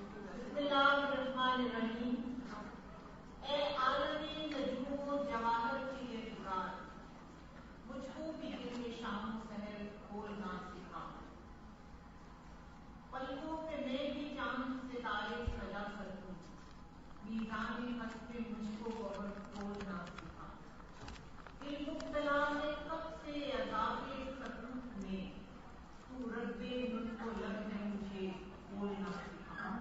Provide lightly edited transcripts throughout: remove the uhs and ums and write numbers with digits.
بسم اللہ الرحمن الرحیم۔ اے عالمی نجوم و جواہر کی یہ پکار، مجھ کو بھی دل میں شام و سحر کھولنا سکھا۔ پلکوں پہ میں بھی چاند ستارے سجا سکوں، میزان حق پہ مجھ کو گوہر کھولنا سکھا۔ دل مبتلا ہے کب سے عذاب سکوت میں، تو رب نطق و لب ہے مجھے بولنا سکھا۔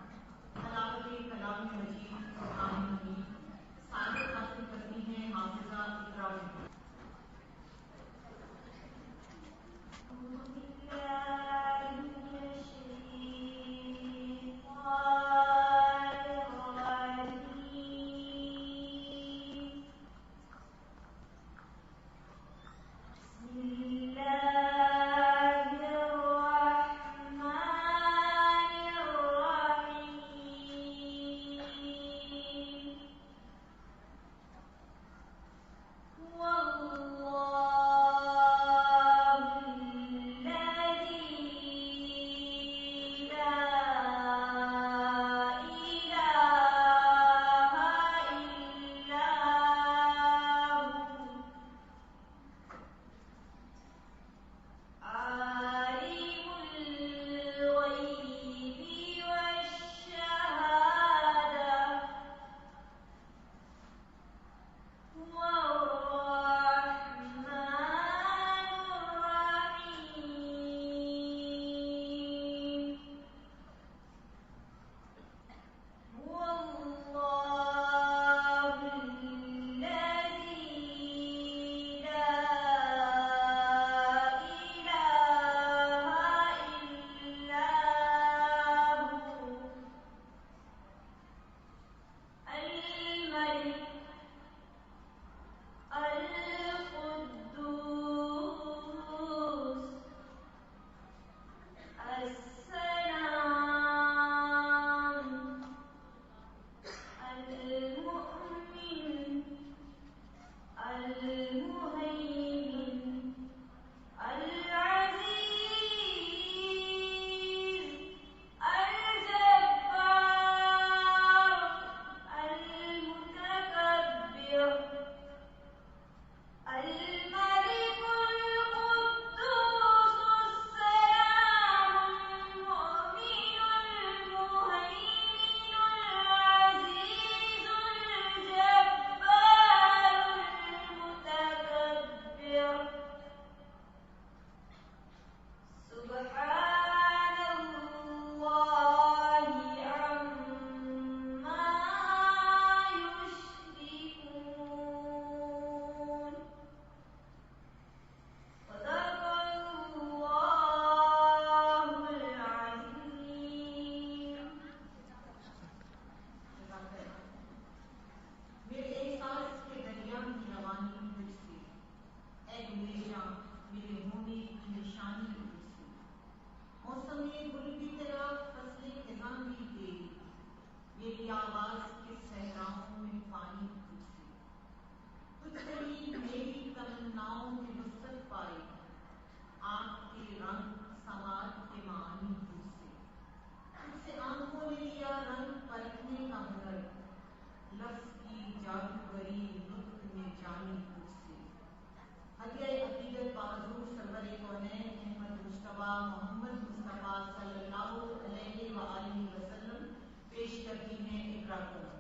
تلاوت کلام مجید قرآن مجید سعادت حاصل کرتی ہیں حافظہ اقرا میں۔ میری آواز کے صحراؤں میں پانی تجھ سے، کچھ کہیں میری تمناؤں میں وسعت پائی، آنکھ کے رنگ سماج کے معانی تجھ سے، تجھ سے آنکھوں نے لیا رنگ پرکھنے کا ہنر، لفظ کی جادوگری نطق میں جانی تجھ سے۔ ہدیہ عقیدت بحضور سرور کونین احمد مجتبیٰ محمد مصطفیٰ صلی اللہ علیہ وآلہ وسلم پیش کرتی ہیں اقرا کو۔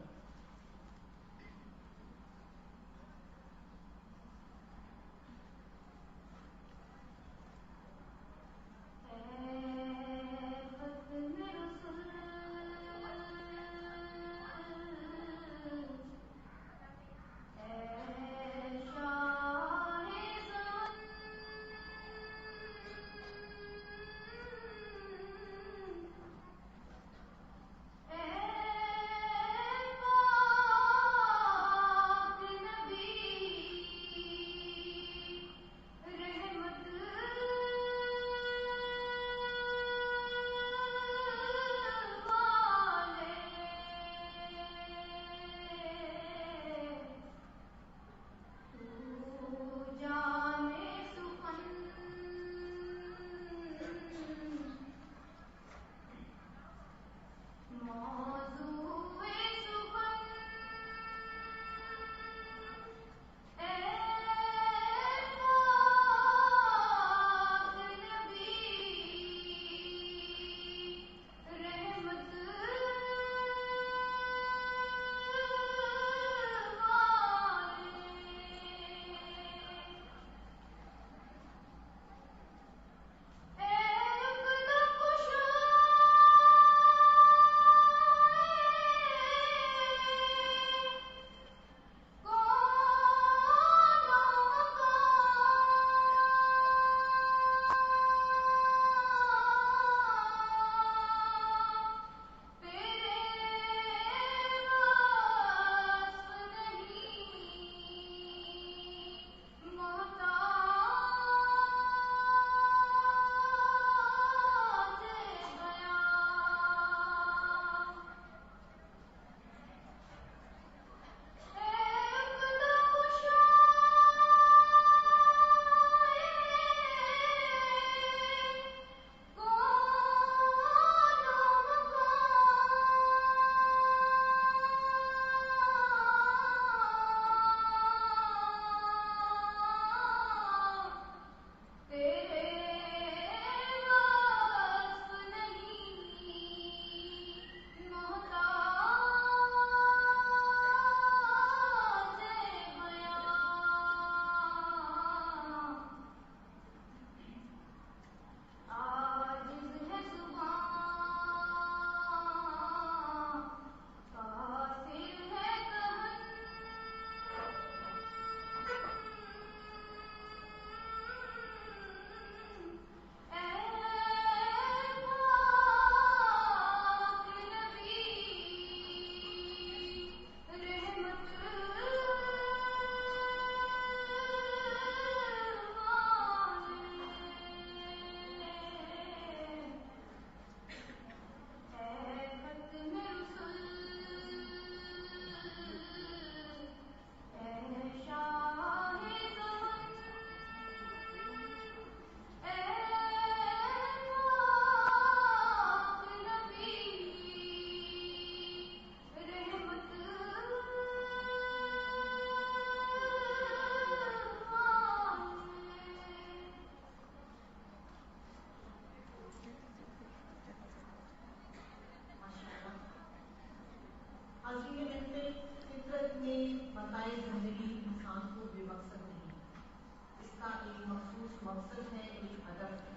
مقصد ہے، ایک ہدف ہے.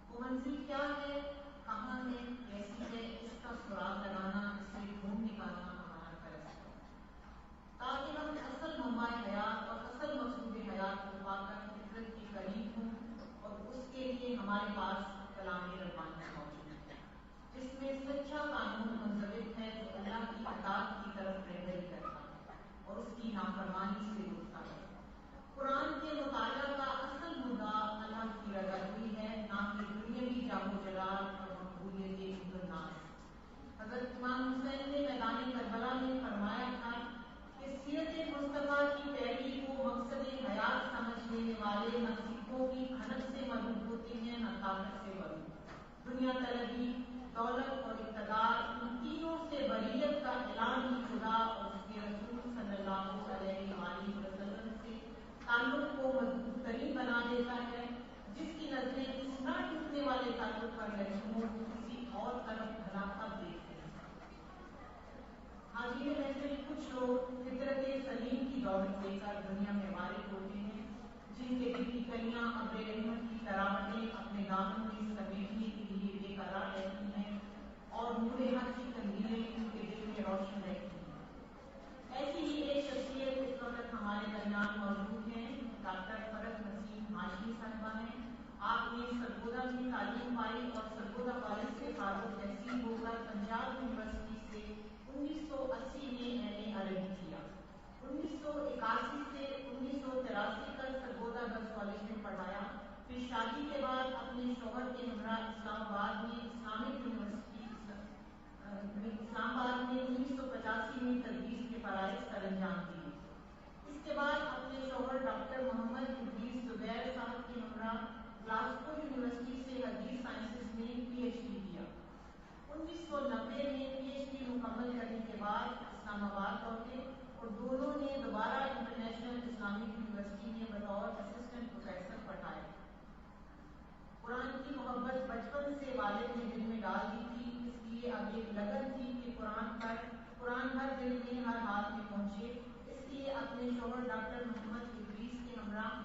وہ منزل کیا ہے، کہاں ہے، کیسی ہے، اس کا سراغ لگانا، اسے ڈھونڈ نکالنا ہمارا فرض ہے، تاکہ ہم اصل منبع حیات اور اصل مقصود حیات کو پا کر فطرت کے قریب ہوں. اور اس کے لیے ہمارے پاس کلام ربانی موجود ہے، جس میں سچا قانون منضبط ہے جو اللہ کی اطاعت کی طرف رہبری کرتا ہے اور اس کی نافرمانی سے روکتا ہے. قرآن کے مطالعہ کا اصل مدعا اللہ کی رضا ہوئی ہے، نہ کہ دنیاوی جاه و جلال اور مقبولیت عند الناس. حضرت امام حسین نے میدان کربلا میں فرمایا تھا کہ سیرت مصطفیٰ کی پیروی کو مقصد حیات سمجھ لینے والے نہ سکھوں کی کھنک سے مرعوب ہوتے ہیں، نہ طاقت سے مرعوب. دنیا طلبی، دولت اور اقتدار، ان تینوں سے بریت کا اعلان ہی خدا اور اس کے رسول صلی اللہ علیہ وآلہ وسلم سے تعلق کو مضبوط ترین بنا دیتا ہے. جس کی نظریں اس نہ ٹوٹنے والے تعلق پر لگی ہوں، کسی اور طرف بھلا کب دیکھتے ہیں. حاضرین محفل، کچھ لوگ فطرت سلیم کی دولت لے کر دنیا میں وارد ہوتے ہیں، جن کے دل کی کلیاں ابر رحمت کی تراوٹیں اپنے دامن میں سمیٹنے کے لیے بے قرار رہتی ہیں اور نور حق کی تنویریں ان کے دل میں روشن رہتی ہیں. ایسی ہی ایک شخصیت اس وقت ہمارے درمیان موجود ہیں. ڈاکٹر فرح نسیم ہاشمی صاحبہ ہیں. آپ نے سرگودا میں تعلیم پائی اور سرگودا کالج سے فارغ تحصیل ہو کر پنجاب یونیورسٹی سے 1980 میں ایم اے عربی کیا. 1981 سے 1983 تک سرگودا گرلز کالج میں پڑھایا. پھر شادی کے بعد اپنے شوہر کے ہمراہ اسلام آباد میں اسلامک یونیورسٹی اسلام آباد میں 1985 میں تدریس کے فرائض سر انجام دیے. اس کے بعد اپنے شوہر ڈاکٹر محمد ادریس زبیر صاحب کے ہمراہ گلاسکو یونیورسٹی سے حدیث سائنسز میں پی ایچ ڈی کیا. 1990 میں پی ایچ ڈی مکمل کرنے کے بعد اسلام آباد لوٹے اور دونوں نے دوبارہ انٹرنیشنل اسلامک یونیورسٹی میں بطور اسسٹنٹ پروفیسر پڑھایا. قرآن کی محبت بچپن سے والد نے دل میں ڈال دی تھی، اس لیے اب ایک لگن تھی کہ قرآن ہر دل میں ہر حال میں پہنچے. اس لیے اپنے شوہر ڈاکٹر محمد ادریس کے ہمراہ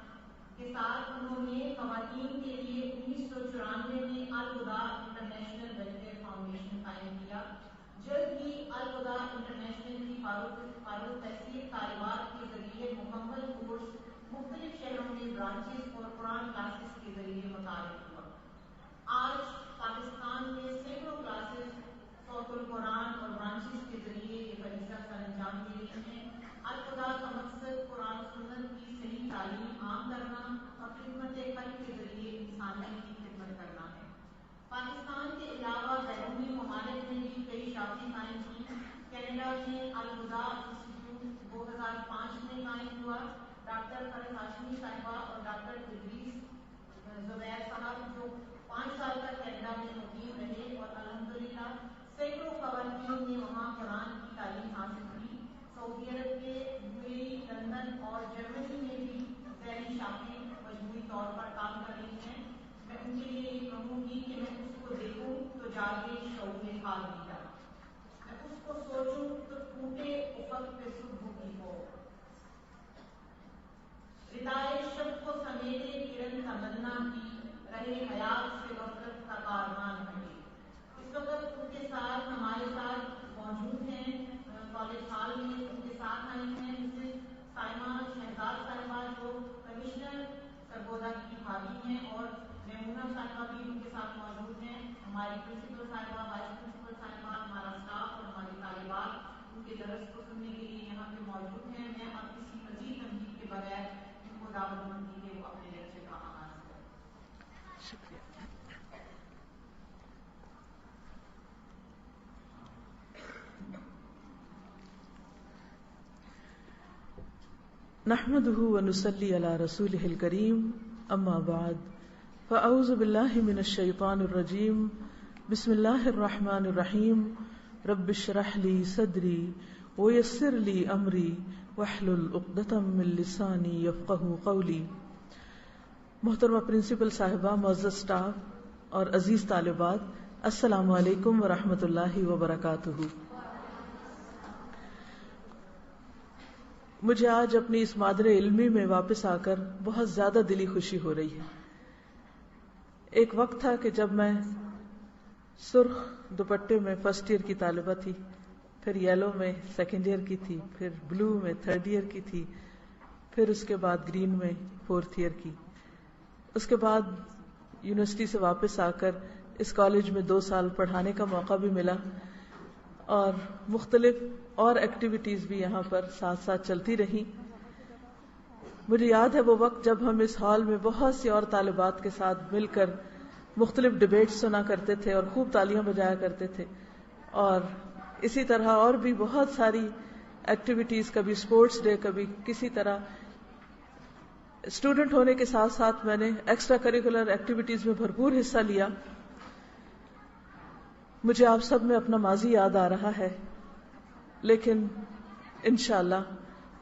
کے ساتھ انہوں نے خواتین کے لیے 1994 میں الہدیٰ انٹرنیشنل ویلفیئر فاؤنڈیشن قائم کیا. جلد ہی الہدیٰ انٹرنیشنل کی فارغ التحصیل طالبات کے ذریعے مکمل کورس مختلف شہروں میں برانچز اور قرآن کلاسز کے ذریعے متعارف ہوا. آج پاکستان میں سینکڑوں کلاسز صوت القرآن اور برانچز کے ذریعے یہ فریضہ سر انجام دے رہی ہیں. الہدیٰ کا مقصد قرآن و سنت کی صحیح تعلیم عام کرنا اور خدمت خلق کے ذریعے انسانیت کی خدمت کرنا ہے. پاکستان کے علاوہ بیرونی ممالک میں بھی کئی شاخیں قائم کی. کینیڈا میں الہدیٰ انسٹیٹیوٹ 2005 میں قائم ہوا. ڈاکٹر فرح ہاشمی صاحبہ اور ڈاکٹر ادریس زبیر صاحب جو 5 سال تک کینیڈا میں مقیم رہے اور الحمدللہ سینکڑوں خواتین نے وہاں قرآن کی تعلیم حاصل کی. سعودی عرب کے UAE، لندن اور جرمنی میں بھی ذیلی شاخیں مجموعی طور پر کام کر رہی ہیں. میں ان کے لیے یہ کہوں گی کہ میں اس کو دیکھوں تو جاگے شعور حال دیدہ، میں اس کو سوچوں تو ٹوٹے افق پہ صبح کی ہو، ردائے شب کو سمیٹے کرن تمنا کی، رہے حیات سے غفلت کا کاروان بنے. اس وقت ان کے ساتھ ہمارے ساتھ موجود ہیں کالج ہال میں. ان کے ساتھ آئی ہیں مسز سائمہ شہزاد صاحبہ جو کمشنر سرگودا کی بھابھی ہیں، اور میمونہ صاحبہ بھی ان کے ساتھ موجود ہیں. ہماری پرنسپل صاحبہ، وائس پرنسپل صاحبہ، ہمارا اسٹاف اور ہماری طالبات ان کے درس کو سننے کے لیے یہاں پہ موجود ہیں. میں اب کسی مزید تمہید کے بغیر ان کو دعوت دوں گی کہ وہ اپنے لیکچر کا آغاز کریں. شکریہ. نحمده ونصلي على رسوله الكريم، اما بعد، فاعوذ بالله من الشيطان الرجيم. بسم الله الرحمن الرحيم. رب اشرح لي صدري ويسر لي امري واحلل عقدة من لساني يفقهوا قولي. محترمہ پرنسپل صاحبہ، معزز سٹاف اور عزیز طالبات، السلام علیکم ورحمۃ اللہ وبرکاتہ. مجھے آج اپنی اس مادر علمی میں واپس آ کر بہت زیادہ دلی خوشی ہو رہی ہے. ایک وقت تھا کہ جب میں سرخ دوپٹے میں فرسٹ ایئر کی طالبہ تھی، پھر یلو میں سیکنڈ ایئر کی تھی، پھر بلو میں تھرڈ ایئر کی تھی، پھر اس کے بعد گرین میں فورتھ ایئر کی. اس کے بعد یونیورسٹی سے واپس آ کر اس کالج میں 2 سال پڑھانے کا موقع بھی ملا، اور مختلف اور ایکٹیویٹیز بھی یہاں پر ساتھ ساتھ چلتی رہیں. مجھے یاد ہے وہ وقت جب ہم اس ہال میں بہت سی اور طالبات کے ساتھ مل کر مختلف ڈیبیٹس سنا کرتے تھے اور خوب تالیاں بجایا کرتے تھے، اور اسی طرح اور بھی بہت ساری ایکٹیویٹیز، کبھی اسپورٹس ڈے، کبھی کسی طرح. اسٹوڈنٹ ہونے کے ساتھ ساتھ میں نے ایکسٹرا کریکولر ایکٹیویٹیز میں بھرپور حصہ لیا. مجھے آپ سب میں اپنا ماضی یاد آ رہا ہے، لیکن انشاءاللہ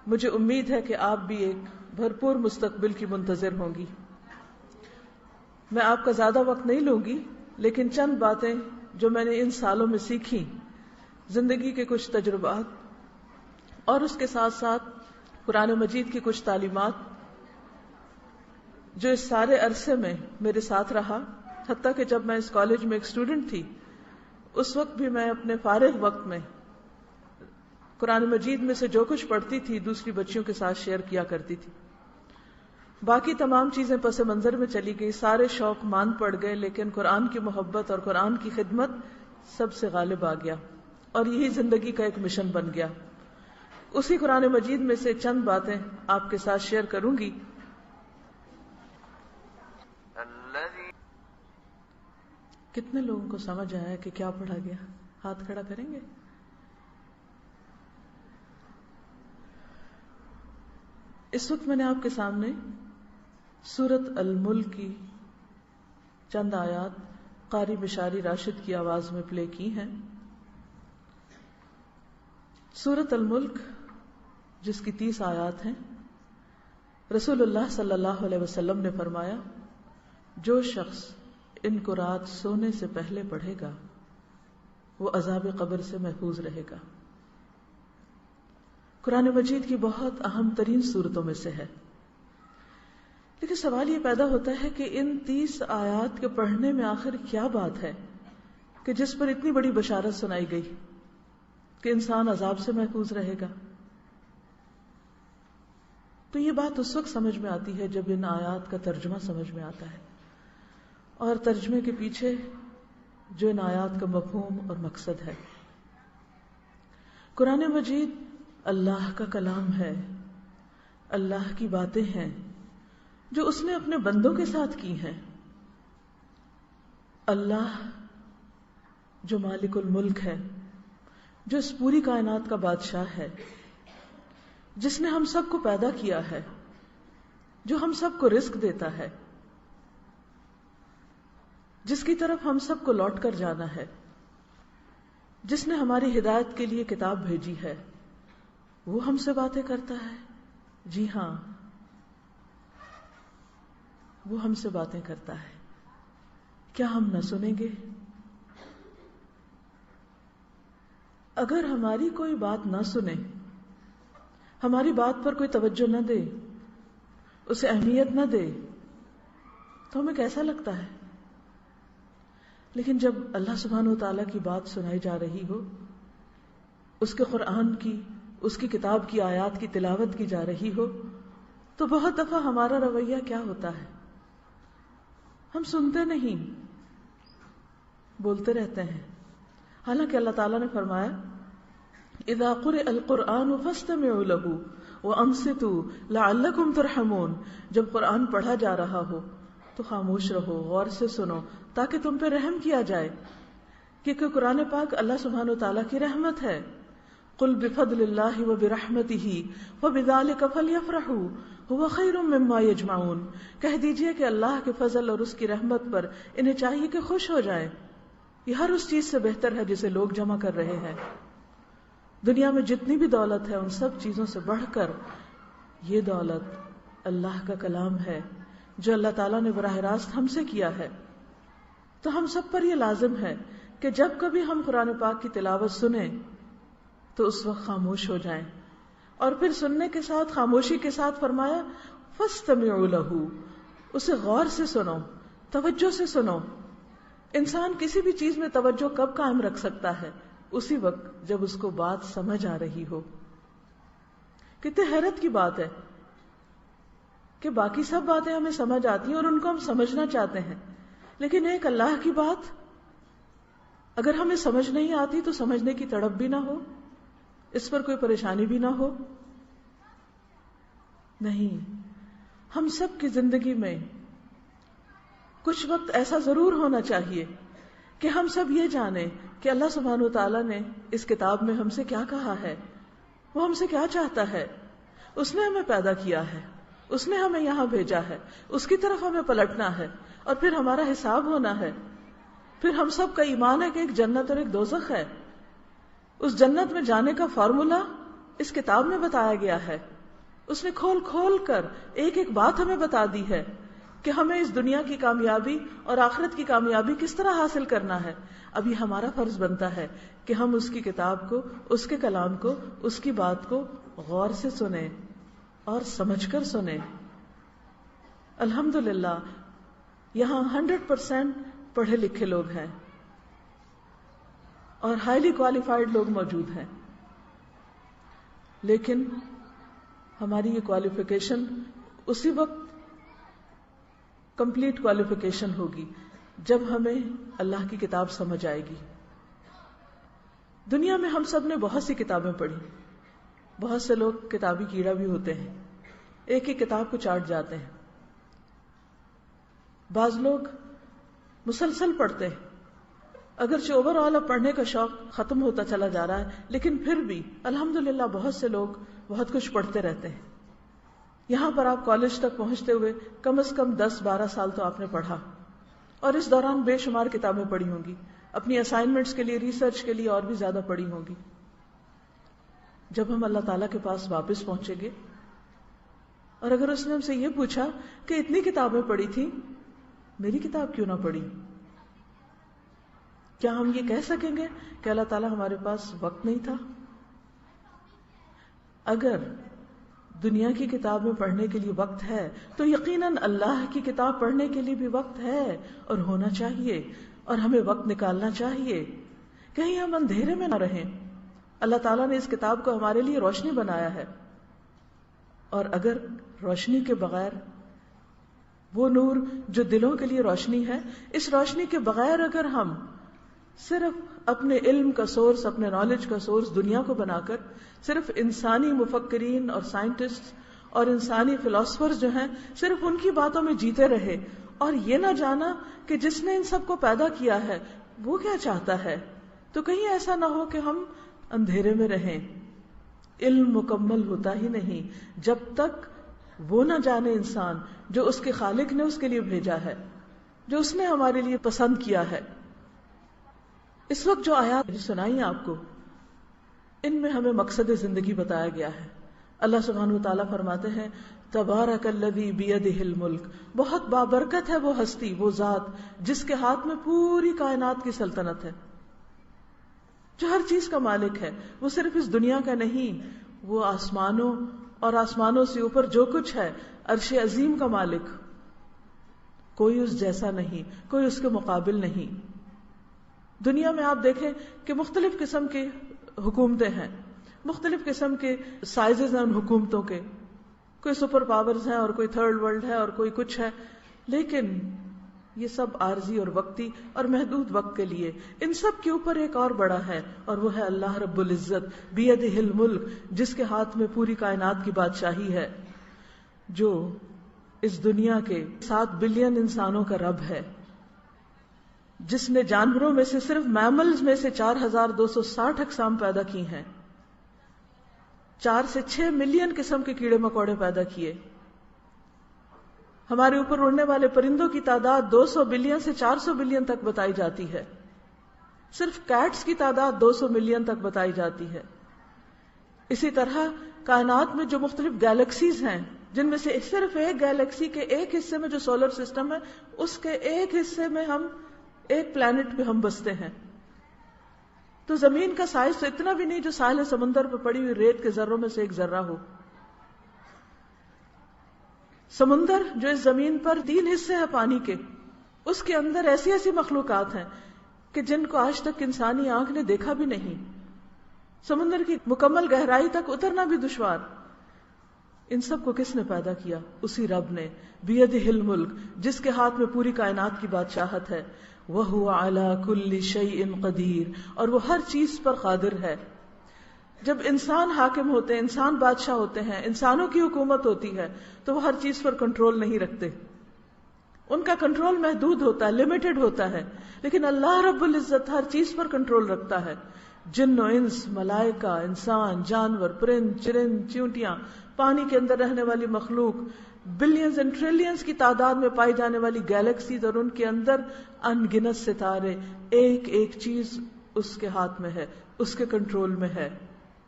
مجھے امید ہے کہ آپ بھی ایک بھرپور مستقبل کی منتظر ہوں گی. میں آپ کا زیادہ وقت نہیں لوں گی، لیکن چند باتیں جو میں نے ان سالوں میں سیکھی، زندگی کے کچھ تجربات، اور اس کے ساتھ ساتھ قرآن مجید کی کچھ تعلیمات جو اس سارے عرصے میں میرے ساتھ رہا. حتیٰ کہ جب میں اس کالج میں ایک اسٹوڈنٹ تھی، اس وقت بھی میں اپنے فارغ وقت میں قرآن مجید میں سے جو کچھ پڑھتی تھی دوسری بچیوں کے ساتھ شیئر کیا کرتی تھی. باقی تمام چیزیں پس منظر میں چلی گئی، سارے شوق مان پڑ گئے، لیکن قرآن کی محبت اور قرآن کی خدمت سب سے غالب آ گیا، اور یہی زندگی کا ایک مشن بن گیا. اسی قرآن مجید میں سے چند باتیں آپ کے ساتھ شیئر کروں گی. کتنے لوگوں کو سمجھ آیا کہ کیا پڑھا گیا؟ ہاتھ کھڑا کریں گے؟ اس وقت میں نے آپ کے سامنے سورۃ الملک کی چند آیات قاری مشاری راشد کی آواز میں پلے کی ہیں. سورۃ الملک جس کی 30 آیات ہیں، رسول اللہ صلی اللہ علیہ وسلم نے فرمایا، جو شخص ان کو رات سونے سے پہلے پڑھے گا وہ عذاب قبر سے محفوظ رہے گا. قرآن مجید کی بہت اہم ترین صورتوں میں سے ہے. لیکن سوال یہ پیدا ہوتا ہے کہ ان 30 آیات کے پڑھنے میں آخر کیا بات ہے کہ جس پر اتنی بڑی بشارت سنائی گئی کہ انسان عذاب سے محفوظ رہے گا؟ تو یہ بات اس وقت سمجھ میں آتی ہے جب ان آیات کا ترجمہ سمجھ میں آتا ہے، اور ترجمے کے پیچھے جو ان آیات کا مفہوم اور مقصد ہے. قرآن مجید اللہ کا کلام ہے، اللہ کی باتیں ہیں جو اس نے اپنے بندوں کے ساتھ کی ہیں. اللہ جو مالک الملک ہے، جو اس پوری کائنات کا بادشاہ ہے، جس نے ہم سب کو پیدا کیا ہے، جو ہم سب کو رزق دیتا ہے، جس کی طرف ہم سب کو لوٹ کر جانا ہے، جس نے ہماری ہدایت کے لیے کتاب بھیجی ہے، وہ ہم سے باتیں کرتا ہے. جی ہاں، وہ ہم سے باتیں کرتا ہے. کیا ہم نہ سنیں گے؟ اگر ہماری کوئی بات نہ سنے، ہماری بات پر کوئی توجہ نہ دے، اسے اہمیت نہ دے، تو ہمیں کیسا لگتا ہے؟ لیکن جب اللہ سبحانہ وتعالیٰ کی بات سنائی جا رہی ہو، اس کے قرآن کی، اس کی کتاب کی آیات کی تلاوت کی جا رہی ہو، تو بہت دفعہ ہمارا رویہ کیا ہوتا ہے؟ ہم سنتے نہیں، بولتے رہتے ہیں. حالانکہ اللہ تعالیٰ نے فرمایا، اذا قرئ القرآن فاستمعوا له وانصتوا لعلکم ترحمون. جب قرآن پڑھا جا رہا ہو تو خاموش رہو، غور سے سنو تاکہ تم پہ رحم کیا جائے، کیونکہ قرآن پاک اللہ سبحانہ وتعالیٰ کی رحمت ہے. قل بفضل اللہ وبرحمتہ فبذلک فلیفرحوا هو خیر مما یجمعون. کہہ دیجئے کہ اللہ کے فضل اور اس کی رحمت پر انہیں چاہیے کہ خوش ہو جائیں، یہ ہر اس چیز سے بہتر ہے جسے لوگ جمع کر رہے ہیں. دنیا میں جتنی بھی دولت ہے ان سب چیزوں سے بڑھ کر یہ دولت اللہ کا کلام ہے جو اللہ تعالیٰ نے براہ راست ہم سے کیا ہے. تو ہم سب پر یہ لازم ہے کہ جب کبھی ہم قرآن پاک کی تلاوت سنیں تو اس وقت خاموش ہو جائیں، اور پھر سننے کے ساتھ خاموشی کے ساتھ فرمایا فاستمعوا لہ، اسے غور سے سنو توجہ سے سنو. انسان کسی بھی چیز میں توجہ کب قائم رکھ سکتا ہے؟ اسی وقت جب اس کو بات سمجھ آ رہی ہو. کتنے حیرت کی بات ہے کہ باقی سب باتیں ہمیں سمجھ آتی ہیں اور ان کو ہم سمجھنا چاہتے ہیں، لیکن ایک اللہ کی بات اگر ہمیں سمجھ نہیں آتی تو سمجھنے کی تڑپ بھی نہ ہو، اس پر کوئی پریشانی بھی نہ ہو. نہیں، ہم سب کی زندگی میں کچھ وقت ایسا ضرور ہونا چاہیے کہ ہم سب یہ جانیں کہ اللہ سبحانہ و تعالیٰ نے اس کتاب میں ہم سے کیا کہا ہے، وہ ہم سے کیا چاہتا ہے. اس نے ہمیں پیدا کیا ہے، اس نے ہمیں یہاں بھیجا ہے، اس کی طرف ہمیں پلٹنا ہے اور پھر ہمارا حساب ہونا ہے. پھر ہم سب کا ایمان ہے کہ ایک جنت اور ایک دوزخ ہے. اس جنت میں جانے کا فارمولا اس کتاب میں بتایا گیا ہے. اس نے کھول کھول کر ایک ایک بات ہمیں بتا دی ہے کہ ہمیں اس دنیا کی کامیابی اور آخرت کی کامیابی کس طرح حاصل کرنا ہے. اب یہ ہمارا فرض بنتا ہے کہ ہم اس کی کتاب کو، اس کے کلام کو، اس کی بات کو غور سے سنیں اور سمجھ کر سنیں. الحمدللہ یہاں 100% پڑھے لکھے لوگ ہیں اور ہائیلی کوالیفائڈ لوگ موجود ہیں، لیکن ہماری یہ کوالیفیکیشن اسی وقت کمپلیٹ کوالیفیکیشن ہوگی جب ہمیں اللہ کی کتاب سمجھ آئے گی. دنیا میں ہم سب نے بہت سی کتابیں پڑھی، بہت سے لوگ کتابی کیڑا بھی ہوتے ہیں، ایک ایک کتاب کو چاٹ جاتے ہیں. بعض لوگ مسلسل پڑھتے ہیں، اگرچہ اوور آل اب پڑھنے کا شوق ختم ہوتا چلا جا رہا ہے، لیکن پھر بھی الحمدللہ بہت سے لوگ بہت کچھ پڑھتے رہتے ہیں. یہاں پر آپ کالج تک پہنچتے ہوئے کم از کم 10-12 سال تو آپ نے پڑھا، اور اس دوران بے شمار کتابیں پڑھی ہوں گی، اپنی اسائنمنٹس کے لیے، ریسرچ کے لیے اور بھی زیادہ پڑھی ہوں گی. جب ہم اللہ تعالیٰ کے پاس واپس پہنچیں گے اور اگر اس نے ہم سے یہ پوچھا کہ اتنی کتابیں پڑھی تھی، میری کتاب کیوں نہ پڑھی، کیا ہم یہ کہہ سکیں گے کہ اللہ تعالیٰ ہمارے پاس وقت نہیں تھا؟ اگر دنیا کی کتابیں پڑھنے کے لیے وقت ہے تو یقیناً اللہ کی کتاب پڑھنے کے لیے بھی وقت ہے اور ہونا چاہیے، اور ہمیں وقت نکالنا چاہیے. کہیں ہم اندھیرے میں نہ رہیں. اللہ تعالیٰ نے اس کتاب کو ہمارے لیے روشنی بنایا ہے، اور اگر روشنی کے بغیر، وہ نور جو دلوں کے لیے روشنی ہے، اس روشنی کے بغیر اگر ہم صرف اپنے علم کا سورس، اپنے نالج کا سورس دنیا کو بنا کر صرف انسانی مفکرین اور سائنٹسٹ اور انسانی فلاسفرز جو ہیں صرف ان کی باتوں میں جیتے رہے اور یہ نہ جانا کہ جس نے ان سب کو پیدا کیا ہے وہ کیا چاہتا ہے، تو کہیں ایسا نہ ہو کہ ہم اندھیرے میں رہیں. علم مکمل ہوتا ہی نہیں جب تک وہ نہ جانے انسان جو اس کے خالق نے اس کے لیے بھیجا ہے، جو اس نے ہمارے لیے پسند کیا ہے. اس وقت جو آیات سنائی آپ کو، ان میں ہمیں مقصد زندگی بتایا گیا ہے. اللہ سبحانہ و تعالیٰ فرماتے ہیں تبارک الذی بیدہ الملک، بہت بابرکت ہے وہ ہستی، وہ ذات جس کے ہاتھ میں پوری کائنات کی سلطنت ہے، جو ہر چیز کا مالک ہے. وہ صرف اس دنیا کا نہیں، وہ آسمانوں اور آسمانوں سے اوپر جو کچھ ہے، عرش عظیم کا مالک. کوئی اس جیسا نہیں، کوئی اس کے مقابل نہیں. دنیا میں آپ دیکھیں کہ مختلف قسم کی حکومتیں ہیں، مختلف قسم کے سائزز ہیں ان حکومتوں کے، کوئی سپر پاورز ہیں اور کوئی تھرڈ ورلڈ ہے اور کوئی کچھ ہے، لیکن یہ سب عارضی اور وقتی اور محدود وقت کے لیے. ان سب کے اوپر ایک اور بڑا ہے، اور وہ ہے اللہ رب العزت بیدہ الملک، جس کے ہاتھ میں پوری کائنات کی بادشاہی ہے، جو اس دنیا کے 7 بلین انسانوں کا رب ہے، جس نے جانوروں میں سے صرف میملز میں سے 4260 اقسام پیدا کی ہیں، 4 سے 6 ملین قسم کے کیڑے مکوڑے پیدا کیے. ہمارے اوپر اڑنے والے پرندوں کی تعداد 200 بلین سے 400 بلین تک بتائی جاتی ہے. صرف کیٹس کی تعداد 200 ملین تک بتائی جاتی ہے. اسی طرح کائنات میں جو مختلف گیلیکسیز ہیں، جن میں سے صرف ایک گیلیکسی کے ایک حصے میں جو سولر سسٹم ہے، اس کے ایک حصے میں ہم ایک پلانٹ پہ ہم بستے ہیں. تو زمین کا سائز تو اتنا بھی نہیں جو ساحل سمندر پہ پڑی ہوئی ریت کے ذروں میں سے ایک ذرہ ہو. سمندر جو اس زمین پر 3 حصے ہیں پانی کے، اس کے اندر ایسی ایسی مخلوقات ہیں کہ جن کو آج تک انسانی آنکھ نے دیکھا بھی نہیں. سمندر کی مکمل گہرائی تک اترنا بھی دشوار. ان سب کو کس نے پیدا کیا؟ اسی رب نے. بیدہ الملک، جس کے ہاتھ میں پوری کائنات کی بادشاہت ہے. وَهُوَ عَلَى كُلِّ شَيْءٍ قَدِيرٌ، اور وہ ہر چیز پر قادر ہے. جب انسان حاکم ہوتے ہیں، انسان بادشاہ ہوتے ہیں، انسانوں کی حکومت ہوتی ہے، تو وہ ہر چیز پر کنٹرول نہیں رکھتے. ان کا کنٹرول محدود ہوتا ہے، لمیٹڈ ہوتا ہے. لیکن اللہ رب العزت ہر چیز پر کنٹرول رکھتا ہے. جن و انس، ملائکہ، انسان، جانور، پرند، چرند، چیونٹیاں، پانی کے اندر رہنے والی مخلوق، بلینز اینڈ ٹریلینز کی تعداد میں پائی جانے والی گیلیکسیز، اور ان کے اندر ان گنت ستارے. ایک ایک چیز اس کے ہاتھ میں ہے، اس کے کنٹرول میں ہے.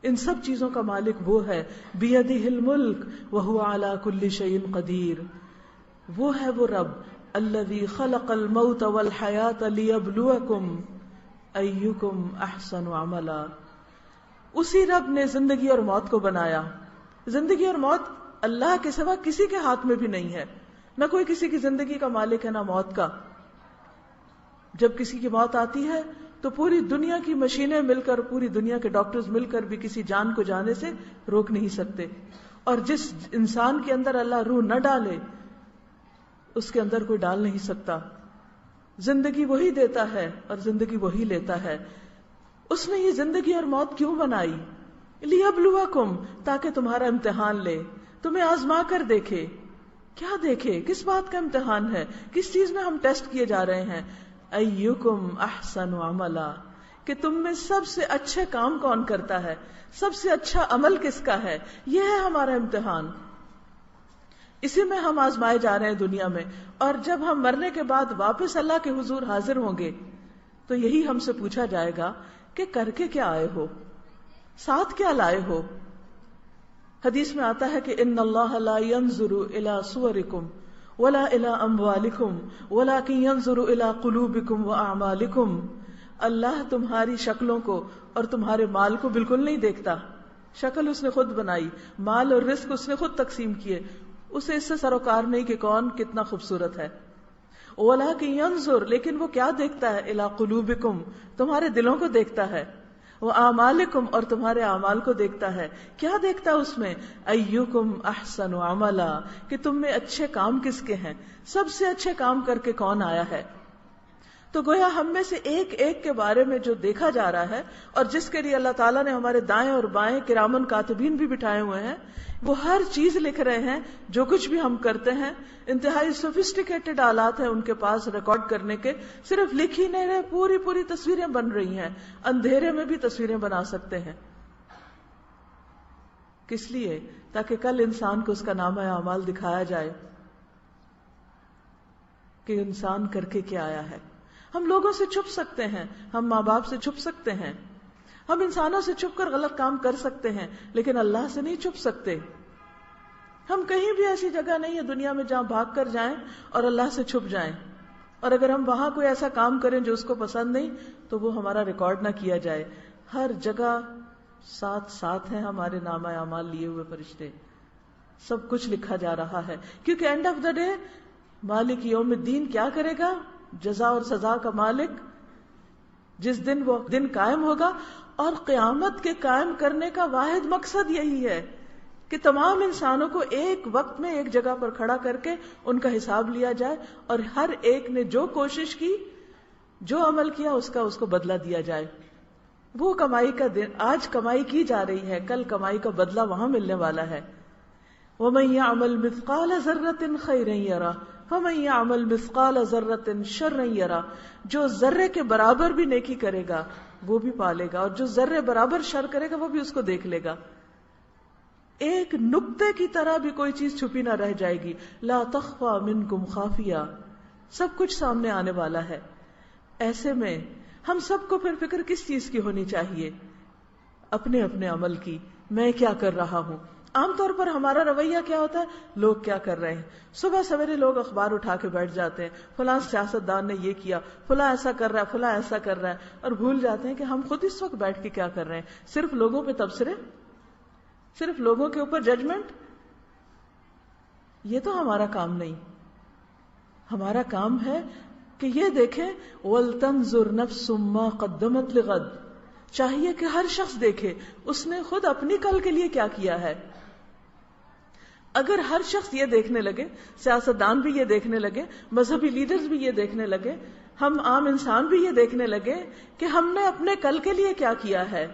ان سب چیزوں کا مالک وہ ہے. بیدہ الملک وہو علی کل شیء قدیر. وہ ہے وہ رب الذی خلق الموت والحیاۃ لیبلوکم ایکم احسن عملا. اسی رب نے زندگی اور موت کو بنایا. زندگی اور موت اللہ کے سوا کسی کے ہاتھ میں بھی نہیں ہے. نہ کوئی کسی کی زندگی کا مالک ہے، نہ موت کا. جب کسی کی موت آتی ہے تو پوری دنیا کی مشینیں مل کر، پوری دنیا کے ڈاکٹرز مل کر بھی کسی جان کو جانے سے روک نہیں سکتے. اور جس انسان کے اندر اللہ روح نہ ڈالے اس کے اندر کوئی ڈال نہیں سکتا. زندگی وہی دیتا ہے اور زندگی وہی لیتا ہے. اس نے یہ زندگی اور موت کیوں بنائی؟ لیبلوکم، تاکہ تمہارا امتحان لے، تمہیں آزما کر دیکھے. کیا دیکھے؟ کس بات کا امتحان ہے؟ کس چیز میں ہم ٹیسٹ کیے جا رہے ہیں؟ ایکم احسن عملا، کہ تم میں سب سے اچھے کام کون کرتا ہے، سب سے اچھا عمل کس کا ہے. یہ ہے ہمارا امتحان. اسی میں ہم آزمائے جا رہے ہیں دنیا میں. اور جب ہم مرنے کے بعد واپس اللہ کے حضور حاضر ہوں گے تو یہی ہم سے پوچھا جائے گا کہ کر کے کیا آئے ہو، ساتھ کیا لائے ہو. حدیث میں آتا ہے کہ ان اللہ لا ينظر الى صورکم ولا الى اموالکم ولکن ينظر الى قلوبکم واعمالکم. اللہ تمہاری شکلوں کو اور تمہارے مال کو بالکل نہیں دیکھتا. شکل اس نے خود بنائی، مال اور رزق اس نے خود تقسیم کیے. اسے اس سے سروکار نہیں کہ کون کتنا خوبصورت ہے. ولکن ينظر، لیکن وہ کیا دیکھتا ہے؟ الى قلوبکم، تمہارے دلوں کو دیکھتا ہے. وَأَعْمَالِكُمْ، اور تمہارے اعمال کو دیکھتا ہے. کیا دیکھتا ہے اس میں؟ ایکم احسن عملا، کہ تم میں اچھے کام کس کے ہیں، سب سے اچھے کام کر کے کون آیا ہے. تو گویا ہم میں سے ایک ایک کے بارے میں جو دیکھا جا رہا ہے، اور جس کے لیے اللہ تعالیٰ نے ہمارے دائیں اور بائیں کرامن کاتبین بھی بٹھائے ہوئے ہیں، وہ ہر چیز لکھ رہے ہیں. جو کچھ بھی ہم کرتے ہیں، انتہائی سوفسٹیکیٹڈ آلات ہیں ان کے پاس ریکارڈ کرنے کے. صرف لکھ ہی نہیں رہے، پوری پوری تصویریں بن رہی ہیں. اندھیرے میں بھی تصویریں بنا سکتے ہیں. کس لیے؟ تاکہ کل انسان کو اس کا نامہ اعمال دکھایا جائے کہ انسان کر کے کیا آیا ہے. ہم لوگوں سے چھپ سکتے ہیں، ہم ماں باپ سے چھپ سکتے ہیں، ہم انسانوں سے چھپ کر غلط کام کر سکتے ہیں، لیکن اللہ سے نہیں چھپ سکتے. ہم کہیں بھی ایسی جگہ نہیں ہے دنیا میں جہاں بھاگ کر جائیں اور اللہ سے چھپ جائیں. اور اگر ہم وہاں کوئی ایسا کام کریں جو اس کو پسند نہیں تو وہ ہمارا ریکارڈ نہ کیا جائے. ہر جگہ ساتھ ساتھ ہیں ہمارے نامہ اعمال لیے ہوئے فرشتے. سب کچھ لکھا جا رہا ہے، کیونکہ اینڈ آف دا ڈے مالک یوم الدین کیا کرے گا؟ جزا اور سزا کا مالک. جس دن وہ دن قائم ہوگا، اور قیامت کے قائم کرنے کا واحد مقصد یہی ہے کہ تمام انسانوں کو ایک وقت میں ایک جگہ پر کھڑا کر کے ان کا حساب لیا جائے، اور ہر ایک نے جو کوشش کی، جو عمل کیا، اس کو بدلہ دیا جائے. وہ کمائی کا دن آج کمائی کی جا رہی ہے، کل کمائی کا بدلہ وہاں ملنے والا ہے. وَمَن يَعْمَلْ مِثْقَالَ ذَرَّةٍ خَيْرًا يَرَهُ وَمَن يَعْمَلْ مِثْقَالَ ذَرَّةٍ شَرًّا يَرَهُ. جو ذرے کے برابر بھی نیکی کرے گا وہ بھی پالے گا، اور جو ذرے برابر شر کرے گا وہ بھی اس کو دیکھ لے گا. ایک نقطے کی طرح بھی کوئی چیز چھپی نہ رہ جائے گی. لا تخفى منکم خافیہ، سب کچھ سامنے آنے والا ہے. ایسے میں ہم سب کو پھر فکر کس چیز کی ہونی چاہیے؟ اپنے اپنے عمل کی. میں کیا کر رہا ہوں؟ عام طور پر ہمارا رویہ کیا ہوتا ہے؟ لوگ کیا کر رہے ہیں. صبح سویرے لوگ اخبار اٹھا کے بیٹھ جاتے ہیں، فلاں سیاستدان نے یہ کیا، فلاں ایسا کر رہا ہے، فلاں ایسا کر رہا ہے، اور بھول جاتے ہیں کہ ہم خود اس وقت بیٹھ کے کیا کر رہے ہیں. صرف لوگوں پہ تبصرے، صرف لوگوں کے اوپر ججمنٹ. یہ تو ہمارا کام نہیں. ہمارا کام ہے کہ یہ دیکھیں وَلْتَنْظُرْ نَفْسٌ مَّا قَدَّمَتْ لِغَدٍ، چاہیے کہ ہر شخص دیکھے اس نے خود اپنی کل کے لیے کیا کیا ہے. اگر ہر شخص یہ دیکھنے لگے، سیاستدان بھی یہ دیکھنے لگے، مذہبی لیڈرز بھی یہ دیکھنے لگے، ہم عام انسان بھی یہ دیکھنے لگے کہ ہم نے اپنے کل کے لیے کیا کیا ہے،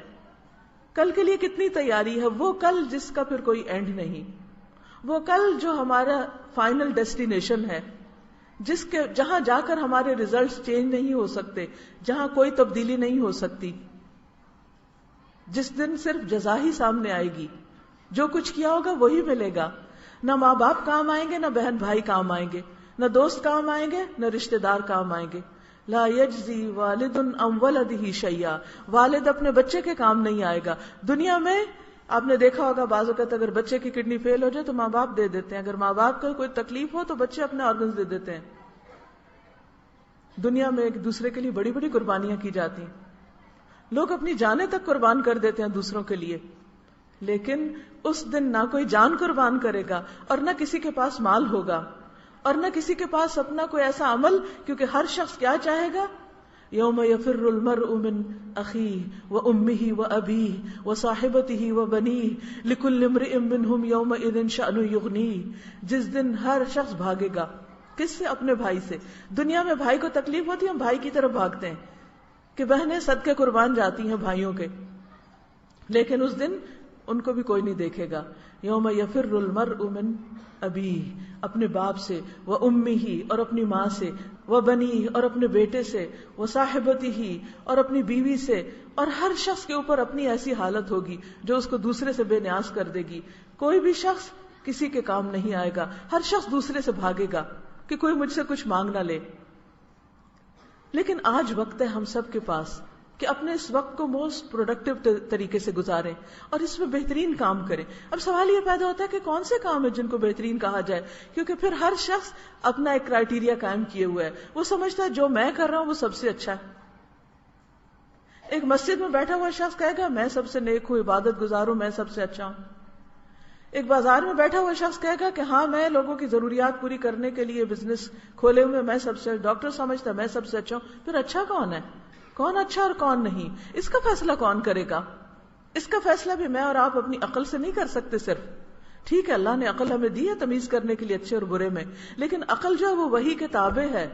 کل کے لیے کتنی تیاری ہے، وہ کل جس کا پھر کوئی اینڈ نہیں، وہ کل جو ہمارا فائنل ڈیسٹینیشن ہے، جس کے جہاں جا کر ہمارے ریزلٹس چینج نہیں ہو سکتے، جہاں کوئی تبدیلی نہیں ہو سکتی، جس دن صرف جزا ہی سامنے آئے گی، جو کچھ کیا ہوگا وہی ملے گا. نہ ماں باپ کام آئیں گے، نہ بہن بھائی کام آئیں گے، نہ دوست کام آئیں گے، نہ رشتہ دار کام آئیں گے. لا یجزی والد عن ولدہ شیئا، والد اپنے بچے کے کام نہیں آئے گا. دنیا میں آپ نے دیکھا ہوگا بعض اوقات اگر بچے کی کڈنی فیل ہو جائے تو ماں باپ دے دیتے ہیں، اگر ماں باپ کو کوئی تکلیف ہو تو بچے اپنے آرگنز دے دیتے ہیں. دنیا میں ایک دوسرے کے لیے بڑی بڑی قربانیاں کی جاتی ہیں، لوگ اپنی جانیں تک قربان کر دیتے ہیں دوسروں کے لیے. لیکن اس دن نہ کوئی جان قربان کرے گا اور نہ کسی کے پاس مال ہوگا اور نہ کسی کے پاس اپنا کوئی ایسا عمل، کیونکہ ہر شخص کیا چاہے گا، یوم یفر المرء من اخیہ وامہ وابیہ وصاحبتہ وبنیہ لکل امرئ منہم یومئذ شأن یغنیہ. جس دن ہر شخص بھاگے گا کس سے؟ اپنے بھائی سے. دنیا میں بھائی کو تکلیف ہوتی ہے ہم بھائی کی طرف بھاگتے ہیں کہ بہنیں صدقے قربان جاتی ہیں بھائیوں کے، لیکن اس دن ان کو بھی کوئی نہیں دیکھے گا. یوم یفر المرء من ابیہ، اپنے باپ سے، وامہ اور اپنی ماں سے، وبنیہ اور اپنے بیٹے سے، وصاحبتہ اور اپنی بیوی سے. اور ہر شخص کے اوپر اپنی ایسی حالت ہوگی جو اس کو دوسرے سے بے نیاز کر دے گی. کوئی بھی شخص کسی کے کام نہیں آئے گا، ہر شخص دوسرے سے بھاگے گا کہ کوئی مجھ سے کچھ مانگ نہ لے. لیکن آج وقت ہے ہم سب کے پاس کہ اپنے اس وقت کو موسٹ پروڈکٹیو طریقے سے گزاریں اور اس میں بہترین کام کریں. اب سوال یہ پیدا ہوتا ہے کہ کون سے کام ہیں جن کو بہترین کہا جائے، کیونکہ پھر ہر شخص اپنا ایک کرائیٹیریا قائم کیے ہوئے ہے. وہ سمجھتا ہے جو میں کر رہا ہوں وہ سب سے اچھا ہے. ایک مسجد میں بیٹھا ہوا شخص کہے گا میں سب سے نیک ہوں، عبادت گزار ہوں، میں سب سے اچھا ہوں. ایک بازار میں بیٹھا ہوا شخص کہے گا کہ ہاں میں لوگوں کی ضروریات پوری کرنے کے لیے بزنس کھولے ہوئے، میں سب سے. ڈاکٹر سمجھتا ہے میں سب سے اچھا ہوں. پھر اچھا کون ہے، کون اچھا اور کون نہیں، اس کا فیصلہ کون کرے گا؟ اس کا فیصلہ بھی میں اور آپ اپنی عقل سے نہیں کر سکتے. صرف ٹھیک ہے اللہ نے عقل ہمیں دی ہے تمیز کرنے کے لیے اچھے اور برے میں، لیکن عقل جو ہے وہ وحی کے تابع ہے.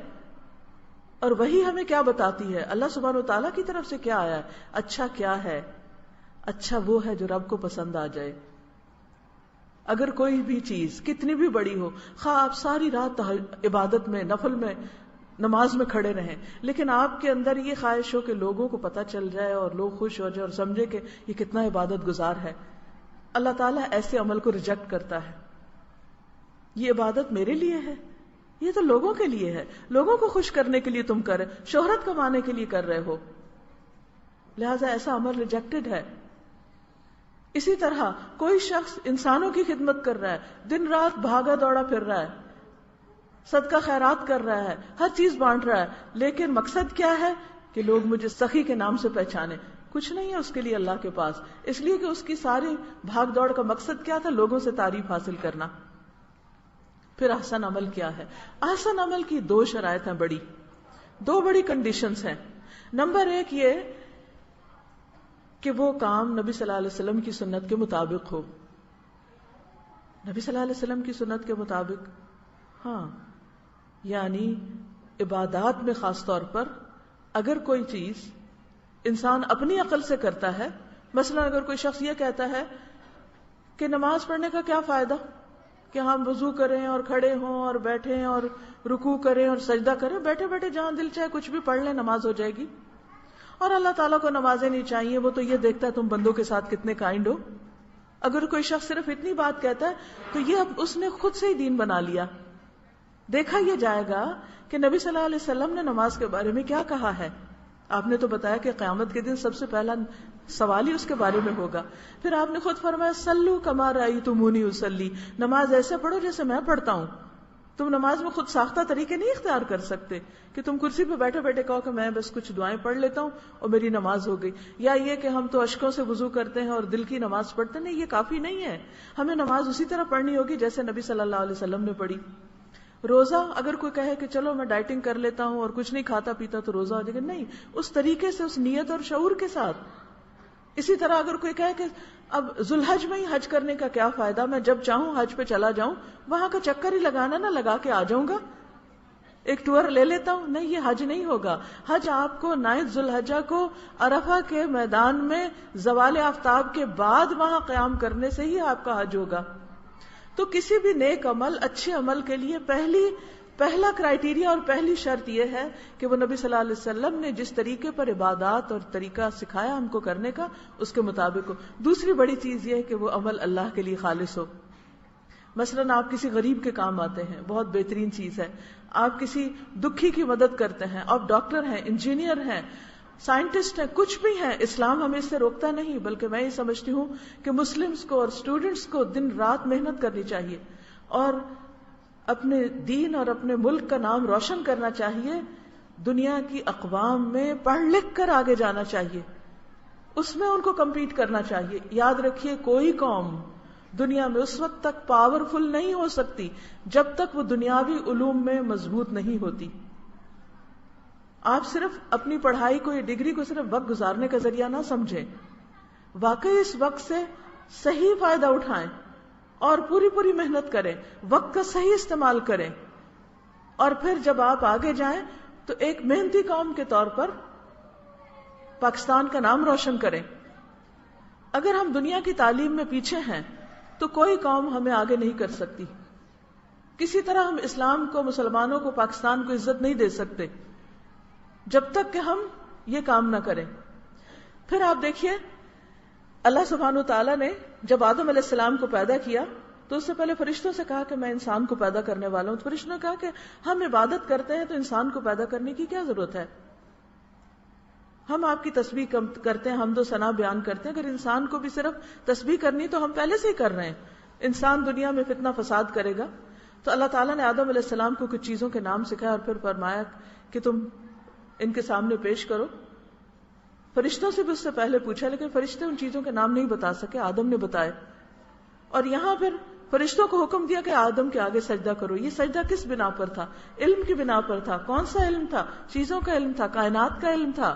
اور وحی ہمیں کیا بتاتی ہے؟ اللہ سبحانہ و تعالیٰ کی طرف سے کیا آیا ہے، اچھا کیا ہے؟ اچھا وہ ہے جو رب کو پسند آ جائے. اگر کوئی بھی چیز کتنی بھی بڑی ہو، خواہ آپ ساری رات عبادت میں، نفل میں، نماز میں کھڑے رہیں، لیکن آپ کے اندر یہ خواہش ہو کہ لوگوں کو پتہ چل جائے اور لوگ خوش ہو جائے اور سمجھے کہ یہ کتنا عبادت گزار ہے، اللہ تعالیٰ ایسے عمل کو ریجیکٹ کرتا ہے. یہ عبادت میرے لیے ہے، یہ تو لوگوں کے لیے ہے، لوگوں کو خوش کرنے کے لیے تم کر رہے، شہرت کمانے کے لیے کر رہے ہو، لہذا ایسا عمل ریجیکٹڈ ہے. اسی طرح کوئی شخص انسانوں کی خدمت کر رہا ہے، دن رات بھاگا دوڑا پھر رہا ہے، صدقہ خیرات کر رہا ہے، ہر چیز بانٹ رہا ہے، لیکن مقصد کیا ہے کہ لوگ مجھے سخی کے نام سے پہچانے. کچھ نہیں ہے اس کے لیے اللہ کے پاس، اس لیے کہ اس کی ساری بھاگ دوڑ کا مقصد کیا تھا؟ لوگوں سے تعریف حاصل کرنا. پھر احسن عمل کیا ہے؟ احسن عمل کی دو شرائط ہیں، دو بڑی کنڈیشنز ہیں. نمبر ایک یہ کہ وہ کام نبی صلی اللہ علیہ وسلم کی سنت کے مطابق ہو. نبی صلی اللہ علیہ وسلم کی سنت کے مطابق، ہاں، یعنی عبادات میں خاص طور پر اگر کوئی چیز انسان اپنی عقل سے کرتا ہے، مثلا اگر کوئی شخص یہ کہتا ہے کہ نماز پڑھنے کا کیا فائدہ کہ ہم وضو کریں اور کھڑے ہوں اور بیٹھیں اور رکوع کریں اور سجدہ کریں، بیٹھے بیٹھے جہاں دل چاہے کچھ بھی پڑھ لیں نماز ہو جائے گی، اور اللہ تعالیٰ کو نمازیں نہیں چاہیے، وہ تو یہ دیکھتا ہے تم بندوں کے ساتھ کتنے کائنڈ ہو. اگر کوئی شخص صرف اتنی بات کہتا ہے تو یہ اس نے خود سے ہی دین بنا لیا. دیکھا یہ جائے گا کہ نبی صلی اللہ علیہ وسلم نے نماز کے بارے میں کیا کہا ہے. آپ نے تو بتایا کہ قیامت کے دن سب سے پہلا سوال ہی اس کے بارے میں ہوگا. پھر آپ نے خود فرمایا صلو کما رأیتمونی اصلی، نماز ایسے پڑھو جیسے میں پڑھتا ہوں. تم نماز میں خود ساختہ طریقے نہیں اختیار کر سکتے کہ تم کرسی پہ بیٹھے بیٹھے کہو کہ میں بس کچھ دعائیں پڑھ لیتا ہوں اور میری نماز ہو گئی، یا یہ کہ ہم تو اشکوں سے وضو کرتے ہیں اور دل کی نماز پڑھتے ہیں. نہیں، یہ کافی نہیں ہے. ہمیں نماز اسی طرح پڑھنی ہوگی جیسے نبی صلی اللہ علیہ وسلم نے پڑھی. روزہ اگر کوئی کہے کہ چلو میں ڈائٹنگ کر لیتا ہوں اور کچھ نہیں کھاتا پیتا تو روزہ ہو جائے گا، نہیں، اس طریقے سے، اس نیت اور شعور کے ساتھ. اسی طرح اگر کوئی کہے کہ اب ذوالحج میں ہی حج کرنے کا کیا فائدہ، میں جب چاہوں حج پہ چلا جاؤں، وہاں کا چکر ہی لگانا نہ لگا کے آ جاؤں گا، ایک ٹور لے لیتا ہوں، نہیں، یہ حج نہیں ہوگا. حج آپ کو 9 ذوالحجہ کو عرفہ کے میدان میں زوال آفتاب کے بعد وہاں قیام کرنے سے ہی آپ کا حج ہوگا. تو کسی بھی نیک عمل، اچھے عمل کے لیے پہلا کرائیٹیریا اور پہلی شرط یہ ہے کہ وہ نبی صلی اللہ علیہ وسلم نے جس طریقے پر عبادات اور طریقہ سکھایا ہم کو کرنے کا، اس کے مطابق ہو. دوسری بڑی چیز یہ ہے کہ وہ عمل اللہ کے لیے خالص ہو. مثلاً آپ کسی غریب کے کام آتے ہیں، بہت بہترین چیز ہے. آپ کسی دکھی کی مدد کرتے ہیں، آپ ڈاکٹر ہیں، انجینئر ہیں، سائنٹسٹ ہیں، کچھ بھی ہیں، اسلام ہمیں اس سے روکتا نہیں، بلکہ میں یہ سمجھتی ہوں کہ مسلمز کو اور اسٹوڈنٹس کو دن رات محنت کرنی چاہیے اور اپنے دین اور اپنے ملک کا نام روشن کرنا چاہیے. دنیا کی اقوام میں پڑھ لکھ کر آگے جانا چاہیے، اس میں ان کو کمپیٹ کرنا چاہیے. یاد رکھیے، کوئی قوم دنیا میں اس وقت تک پاورفل نہیں ہو سکتی جب تک وہ دنیاوی علوم میں مضبوط نہیں ہوتی. آپ صرف اپنی پڑھائی کو، یہ ڈگری کو صرف وقت گزارنے کا ذریعہ نہ سمجھیں، واقعی اس وقت سے صحیح فائدہ اٹھائیں اور پوری محنت کریں، وقت کا صحیح استعمال کریں، اور پھر جب آپ آگے جائیں تو ایک محنتی قوم کے طور پر پاکستان کا نام روشن کریں. اگر ہم دنیا کی تعلیم میں پیچھے ہیں تو کوئی قوم ہمیں آگے نہیں کر سکتی. کسی طرح ہم اسلام کو، مسلمانوں کو، پاکستان کو عزت نہیں دے سکتے جب تک کہ ہم یہ کام نہ کریں. پھر آپ دیکھیے، اللہ سبحانہ و تعالیٰ نے جب آدم علیہ السلام کو پیدا کیا تو اس سے پہلے فرشتوں سے کہا کہ میں انسان کو پیدا کرنے والا ہوں. تو فرشتوں نے کہا کہ ہم عبادت کرتے ہیں تو انسان کو پیدا کرنے کی کیا ضرورت ہے؟ ہم آپ کی تسبیح کرتے ہیں، حمد و ثنا بیان کرتے ہیں، اگر انسان کو بھی صرف تسبیح کرنی تو ہم پہلے سے ہی کر رہے ہیں. انسان دنیا میں فتنہ فساد کرے گا. تو اللہ تعالیٰ نے آدم علیہ السلام کو کچھ چیزوں کے نام سکھایا اور پھر فرمایا کہ تم ان کے سامنے پیش کرو. فرشتوں سے بھی اس سے پہلے پوچھا، لیکن فرشتے ان چیزوں کے نام نہیں بتا سکے، آدم نے بتائے. اور یہاں پھر فرشتوں کو حکم دیا کہ آدم کے آگے سجدہ کرو. یہ سجدہ کس بنا پر تھا؟ علم کی بنا پر تھا. کون سا علم تھا؟ چیزوں کا علم تھا، کائنات کا علم تھا.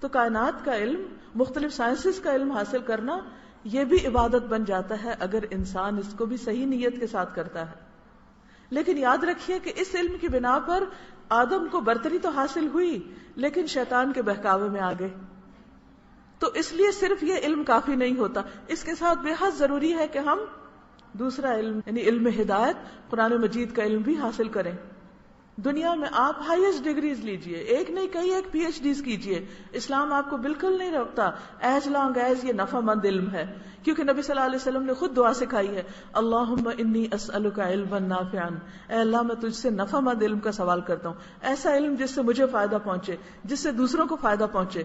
تو کائنات کا علم، مختلف سائنسز کا علم حاصل کرنا، یہ بھی عبادت بن جاتا ہے اگر انسان اس کو بھی صحیح نیت کے ساتھ کرتا ہے. لیکن یاد رکھیے کہ اس علم کی بنا پر آدم کو برتری تو حاصل ہوئی، لیکن شیطان کے بہکاوے میں آ گئے. تو اس لیے صرف یہ علم کافی نہیں ہوتا، اس کے ساتھ بے حد ضروری ہے کہ ہم دوسرا علم، یعنی علم ہدایت، قرآن مجید کا علم بھی حاصل کریں. دنیا میں آپ ہائیسٹ ڈگریز لیجئے، ایک نہیں کئی ایک پی ایچ ڈیز کیجئے، اسلام آپ کو بالکل نہیں روکتا ایز لانگ ایز یہ نفع مند علم ہے. کیونکہ نبی صلی اللہ علیہ وسلم نے خود دعا سکھائی ہے، اللہم انی اسألک علما نافعا، اے اللہ میں تجھ سے نفع مند علم کا سوال کرتا ہوں، ایسا علم جس سے مجھے فائدہ پہنچے، جس سے دوسروں کو فائدہ پہنچے.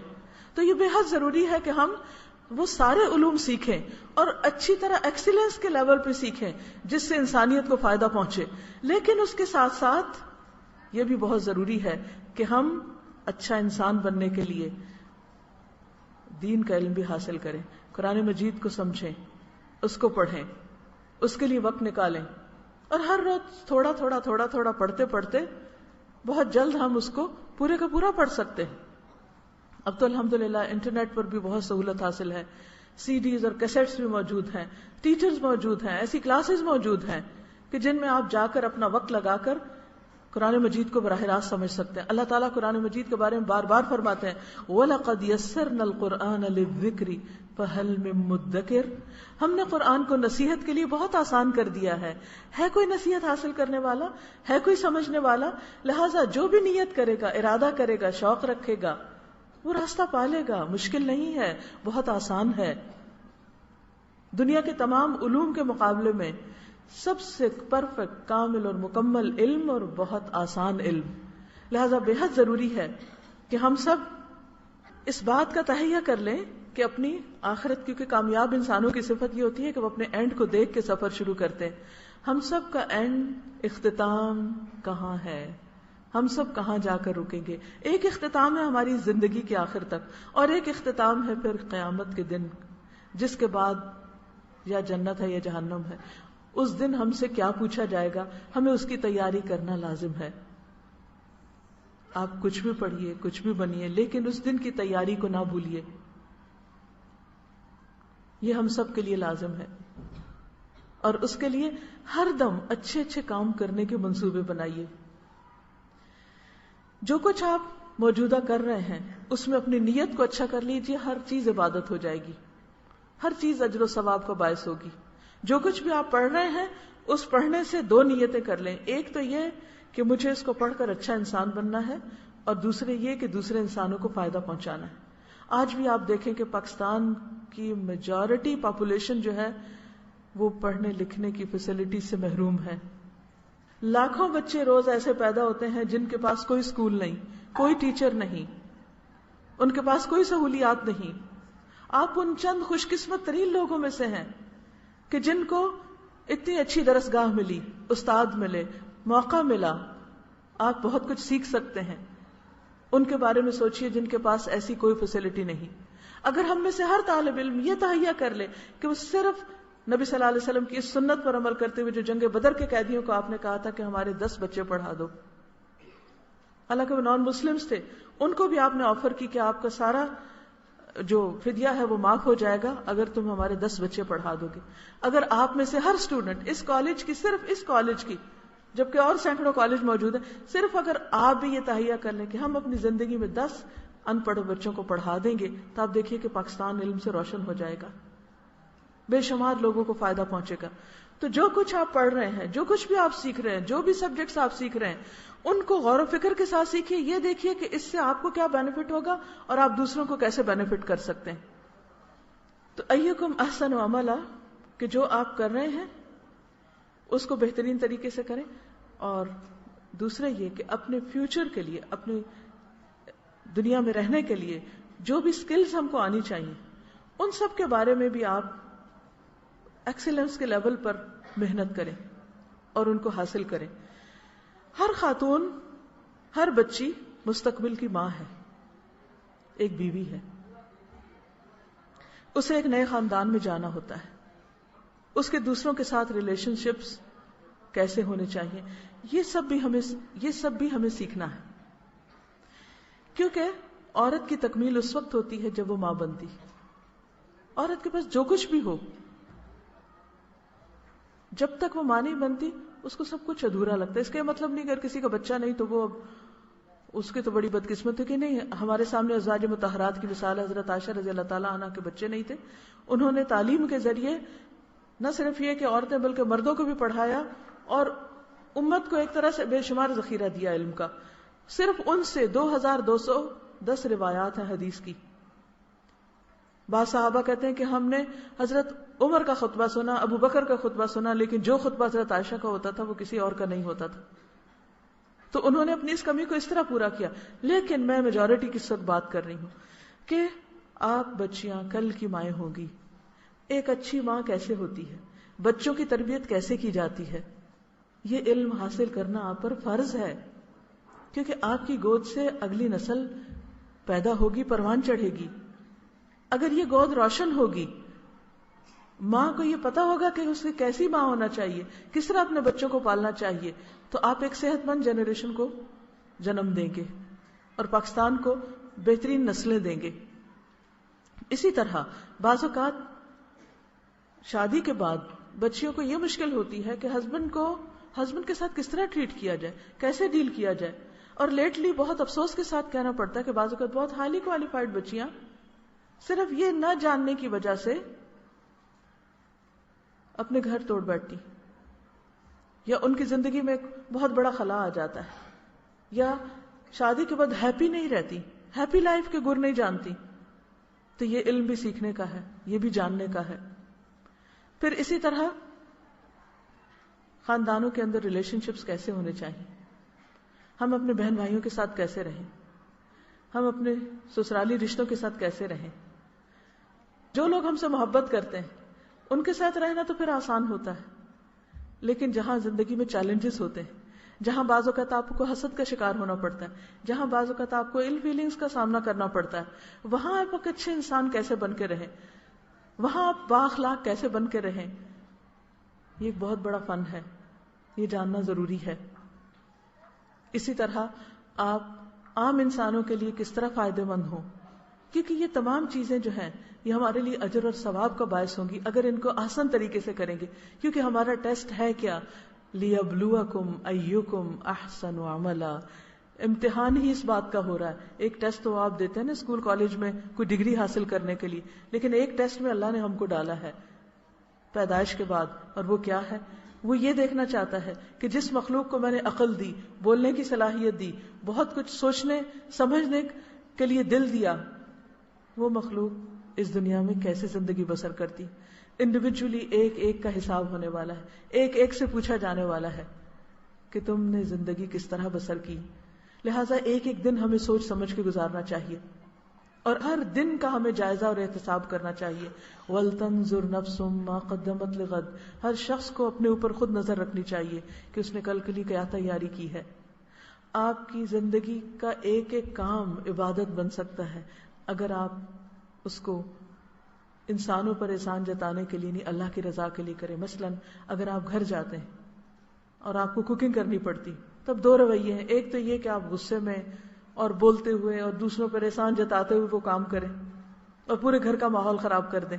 تو یہ بے حد ضروری ہے کہ ہم وہ سارے علوم سیکھیں اور اچھی طرح ایکسیلنس کے لیول پہ سیکھیں جس سے انسانیت کو فائدہ پہنچے. لیکن اس کے ساتھ ساتھ یہ بھی بہت ضروری ہے کہ ہم اچھا انسان بننے کے لیے دین کا علم بھی حاصل کریں، قرآن مجید کو سمجھیں، اس کو پڑھیں، اس کے لیے وقت نکالیں، اور ہر روز تھوڑا تھوڑا تھوڑا تھوڑا پڑھتے پڑھتے بہت جلد ہم اس کو پورے کا پورا پڑھ سکتے ہیں. اب تو الحمدللہ انٹرنیٹ پر بھی بہت سہولت حاصل ہے، سی ڈیز اور کیسٹس بھی موجود ہیں، ٹیچرز موجود ہیں، ایسی کلاسز موجود ہیں کہ جن میں آپ جا کر اپنا وقت لگا کر قرآن مجید کو براہ راست سمجھ سکتے ہیں. اللہ تعالیٰ قرآن مجید کے بارے میں بار بار فرماتے ہیں وَلَقَدْ يَسَّرْنَا الْقُرْآنَ لِلذِّكْرِ فَهَلْ مِن مُدَّكِرٍ، ہم نے قرآن کو نصیحت کے لیے بہت آسان کر دیا ہے. ہے کوئی نصیحت حاصل کرنے والا؟ ہے کوئی سمجھنے والا؟ لہٰذا جو بھی نیت کرے گا، ارادہ کرے گا، شوق رکھے گا، وہ راستہ پالے گا. مشکل نہیں ہے، بہت آسان ہے. دنیا کے تمام علوم کے مقابلے میں سب سے پرفیکٹ، کامل اور مکمل علم اور بہت آسان علم. لہذا بے حد ضروری ہے کہ ہم سب اس بات کا تہیہ کر لیں کہ اپنی آخرت، کیونکہ کامیاب انسانوں کی صفت یہ ہوتی ہے کہ وہ اپنے اینڈ کو دیکھ کے سفر شروع کرتے ہیں. ہم سب کا اینڈ، اختتام کہاں ہے؟ ہم سب کہاں جا کر رکیں گے؟ ایک اختتام ہے ہماری زندگی کے آخر تک، اور ایک اختتام ہے پھر قیامت کے دن، جس کے بعد یا جنت ہے یا جہنم ہے. اس دن ہم سے کیا پوچھا جائے گا، ہمیں اس کی تیاری کرنا لازم ہے. آپ کچھ بھی پڑھیے، کچھ بھی بنیے، لیکن اس دن کی تیاری کو نہ بھولیے. یہ ہم سب کے لیے لازم ہے، اور اس کے لیے ہر دم اچھے اچھے کام کرنے کے منصوبے بنائیے. جو کچھ آپ موجودہ کر رہے ہیں اس میں اپنی نیت کو اچھا کر لیجیے، ہر چیز عبادت ہو جائے گی، ہر چیز اجر و ثواب کا باعث ہوگی. جو کچھ بھی آپ پڑھ رہے ہیں اس پڑھنے سے 2 نیتیں کر لیں. ایک تو یہ کہ مجھے اس کو پڑھ کر اچھا انسان بننا ہے، اور دوسرے یہ کہ دوسرے انسانوں کو فائدہ پہنچانا ہے. آج بھی آپ دیکھیں کہ پاکستان کی میجورٹی پاپولیشن جو ہے وہ پڑھنے لکھنے کی فیسلٹی سے محروم ہے. لاکھوں بچے روز ایسے پیدا ہوتے ہیں جن کے پاس کوئی اسکول نہیں، کوئی ٹیچر نہیں، ان کے پاس کوئی سہولیات نہیں. آپ ان چند خوش قسمت ترین لوگوں میں سے ہیں کہ جن کو اتنی اچھی درسگاہ ملی، استاد ملے، موقع ملا، آپ بہت کچھ سیکھ سکتے ہیں. ان کے بارے میں سوچئے جن کے پاس ایسی کوئی فیسلٹی نہیں. اگر ہم میں سے ہر طالب علم یہ تہیہ کر لے کہ وہ صرف نبی صلی اللہ علیہ وسلم کی اس سنت پر عمل کرتے ہوئے جو جنگ بدر کے قیدیوں کو آپ نے کہا تھا کہ ہمارے 10 بچے پڑھا دو، حالانکہ وہ نان مسلمز تھے، ان کو بھی آپ نے آفر کی کہ آپ کا سارا جو فدیہ ہے وہ معاف ہو جائے گا اگر تم ہمارے 10 بچے پڑھا دو گے. اگر آپ میں سے ہر اسٹوڈنٹ اس کالج کی، صرف اس کالج کی، جبکہ اور سینکڑوں کالج موجود ہیں، صرف اگر آپ بھی یہ تہیہ کر لیں کہ ہم اپنی زندگی میں 10 ان پڑھ بچوں کو پڑھا دیں گے، تو آپ دیکھیے کہ پاکستان علم سے روشن ہو جائے گا، بے شمار لوگوں کو فائدہ پہنچے گا. تو جو کچھ آپ پڑھ رہے ہیں، جو کچھ بھی آپ سیکھ رہے ہیں، جو بھی سبجیکٹس آپ سیکھ رہے ہیں، ان کو غور و فکر کے ساتھ سیکھیے. یہ دیکھیے کہ اس سے آپ کو کیا بینیفٹ ہوگا اور آپ دوسروں کو کیسے بینیفٹ کر سکتے ہیں. تو ایکم احسن عملا، کہ جو آپ کر رہے ہیں اس کو بہترین طریقے سے کریں. اور دوسرا یہ کہ اپنے فیوچر کے لیے، اپنی دنیا میں رہنے کے لیے جو بھی سکلز ہم کو آنی چاہیے ان سب کے بارے میں بھی آپ ایکسیلنس کے لیول پر محنت کریں اور ان کو حاصل کریں. ہر خاتون، ہر بچی مستقبل کی ماں ہے، ایک بیوی ہے. اسے ایک نئے خاندان میں جانا ہوتا ہے. اس کے دوسروں کے ساتھ ریلیشن شپس کیسے ہونے چاہیے، یہ سب بھی ہمیں سیکھنا ہے. کیونکہ عورت کی تکمیل اس وقت ہوتی ہے جب وہ ماں بنتی. عورت کے پاس جو کچھ بھی ہو، جب تک وہ ماں نہیں بنتی اس کو سب کچھ ادھورا لگتا ہے. اس کا یہ مطلب نہیں کہ اگر کسی کا بچہ نہیں تو وہ اس کی تو بڑی بدقسمت ہے کہ نہیں. ہمارے سامنے ازواج مطہرات کی مثال حضرت عائشہ رضی اللہ تعالیٰ عنہ کے بچے نہیں تھے. انہوں نے تعلیم کے ذریعے نہ صرف یہ کہ عورتیں بلکہ مردوں کو بھی پڑھایا اور امت کو ایک طرح سے بے شمار ذخیرہ دیا علم کا. صرف ان سے 2210 روایات ہیں حدیث کی. بعض صحابہ کہتے ہیں کہ ہم نے حضرت عمر کا خطبہ سنا، ابو بکر کا خطبہ سنا، لیکن جو خطبہ حضرت عائشہ کا ہوتا تھا وہ کسی اور کا نہیں ہوتا تھا. تو انہوں نے اپنی اس کمی کو اس طرح پورا کیا. لیکن میں میجورٹی کی سب بات کر رہی ہوں کہ آپ بچیاں کل کی مائیں ہوں گی. ایک اچھی ماں کیسے ہوتی ہے، بچوں کی تربیت کیسے کی جاتی ہے، یہ علم حاصل کرنا آپ پر فرض ہے. کیونکہ آپ کی گود سے اگلی نسل پیدا ہوگی، پروان چڑھے گی. اگر یہ گود روشن ہوگی، ماں کو یہ پتا ہوگا کہ اس کی کیسی ماں ہونا چاہیے، کس طرح اپنے بچوں کو پالنا چاہیے، تو آپ ایک صحت مند جنریشن کو جنم دیں گے اور پاکستان کو بہترین نسلیں دیں گے. اسی طرح بعض اوقات شادی کے بعد بچیوں کو یہ مشکل ہوتی ہے کہ ہسبینڈ کے ساتھ کس طرح ٹریٹ کیا جائے، کیسے ڈیل کیا جائے. اور لیٹلی بہت افسوس کے ساتھ کہنا پڑتا ہے کہ بعض اوقات بہت ہائیلی کوالیفائڈ بچیاں صرف یہ نہ جاننے کی وجہ سے اپنے گھر توڑ بیٹھتی، یا ان کی زندگی میں ایک بہت بڑا خلا آ جاتا ہے، یا شادی کے بعد ہیپی نہیں رہتی، ہیپی لائف کے گر نہیں جانتی. تو یہ علم بھی سیکھنے کا ہے، یہ بھی جاننے کا ہے. پھر اسی طرح خاندانوں کے اندر ریلیشن شپس کیسے ہونے چاہیے، ہم اپنے بہن بھائیوں کے ساتھ کیسے رہیں، ہم اپنے سسرالی رشتوں کے ساتھ کیسے رہیں. جو لوگ ہم سے محبت کرتے ہیں ان کے ساتھ رہنا تو پھر آسان ہوتا ہے. لیکن جہاں زندگی میں چیلنجز ہوتے ہیں، جہاں بعض اوقات آپ کو حسد کا شکار ہونا پڑتا ہے، جہاں بعض اوقات آپ کو ایل فیلنگز کا سامنا کرنا پڑتا ہے، وہاں آپ ایک اچھے انسان کیسے بن کے رہیں، وہاں آپ بااخلاق کیسے بن کے رہیں. یہ ایک بہت بڑا فن ہے، یہ جاننا ضروری ہے. اسی طرح آپ عام انسانوں کے لیے کس طرح فائدہ مند ہوں، کیونکہ یہ تمام چیزیں جو ہیں یہ ہمارے لیے اجر اور ثواب کا باعث ہوں گی اگر ان کو آسان طریقے سے کریں گے. کیونکہ ہمارا ٹیسٹ ہے کیا؟ لِيَبْلُوَكُمْ أَيُّكُمْ أَحْسَنُ عَمَلًا. امتحان ہی اس بات کا ہو رہا ہے. ایک ٹیسٹ تو آپ دیتے ہیں نا اسکول کالج میں کوئی ڈگری حاصل کرنے کے لیے، لیکن ایک ٹیسٹ میں اللہ نے ہم کو ڈالا ہے پیدائش کے بعد، اور وہ کیا ہے؟ وہ یہ دیکھنا چاہتا ہے کہ جس مخلوق کو میں نے عقل دی، بولنے کی صلاحیت دی، بہت کچھ سوچنے سمجھنے کے لیے دل دیا، وہ مخلوق اس دنیا میں کیسے زندگی بسر کرتی. انڈیویجولی ایک ایک کا حساب ہونے والا ہے، ایک ایک سے پوچھا جانے والا ہے کہ تم نے زندگی کس طرح بسر کی. لہٰذا ایک ایک دن ہمیں سوچ سمجھ کے گزارنا چاہیے، اور ہر دن کا ہمیں جائزہ اور احتساب کرنا چاہیے. وَلْتَنْظُرْ نَفْسٌ مَا قَدَّمَتْ لِغَدٍ. ہر شخص کو اپنے اوپر خود نظر رکھنی چاہیے کہ اس نے کل کے لیے کیا تیاری کی ہے. آپ کی زندگی کا ایک ایک کام عبادت بن سکتا ہے اگر آپ اس کو انسانوں پر احسان جتانے کے لیے نہیں، اللہ کی رضا کے لیے کریں. مثلاً اگر آپ گھر جاتے ہیں اور آپ کو کوکنگ کرنی پڑتی، تب دو رویے ہیں. ایک تو یہ کہ آپ غصے میں اور بولتے ہوئے اور دوسروں پر احسان جتاتے ہوئے وہ کام کریں اور پورے گھر کا ماحول خراب کر دیں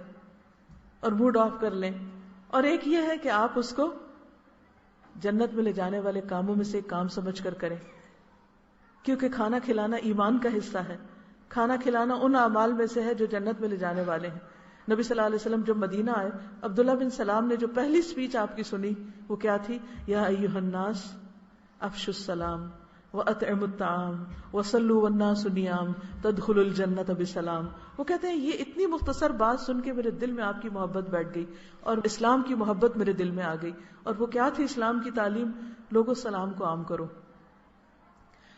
اور موڈ آف کر لیں. اور ایک یہ ہے کہ آپ اس کو جنت میں لے جانے والے کاموں میں سے ایک کام سمجھ کر کریں، کیونکہ کھانا کھلانا ایمان کا حصہ ہے. کھانا کھلانا ان اعمال میں سے ہے جو جنت میں لے جانے والے ہیں. نبی صلی اللہ علیہ وسلم جب مدینہ آئے، عبداللہ بن سلام نے جو پہلی سپیچ آپ کی سنی وہ کیا تھی؟ یا ایھا الناس افشوا السلام وَأَطْعِمُوا الطَّعَامَ وَصَلُّوا وَالنَّاسُ نِيَامٌ تَدْخُلُوا الْجَنَّةَ بِسَلام. وہ کہتے ہیں یہ اتنی مختصر بات سن کے میرے دل میں آپ کی محبت بیٹھ گئی اور اسلام کی محبت میرے دل میں آ گئی. اور وہ کیا تھی اسلام کی تعلیم؟ لوگوں سلام کو عام کرو.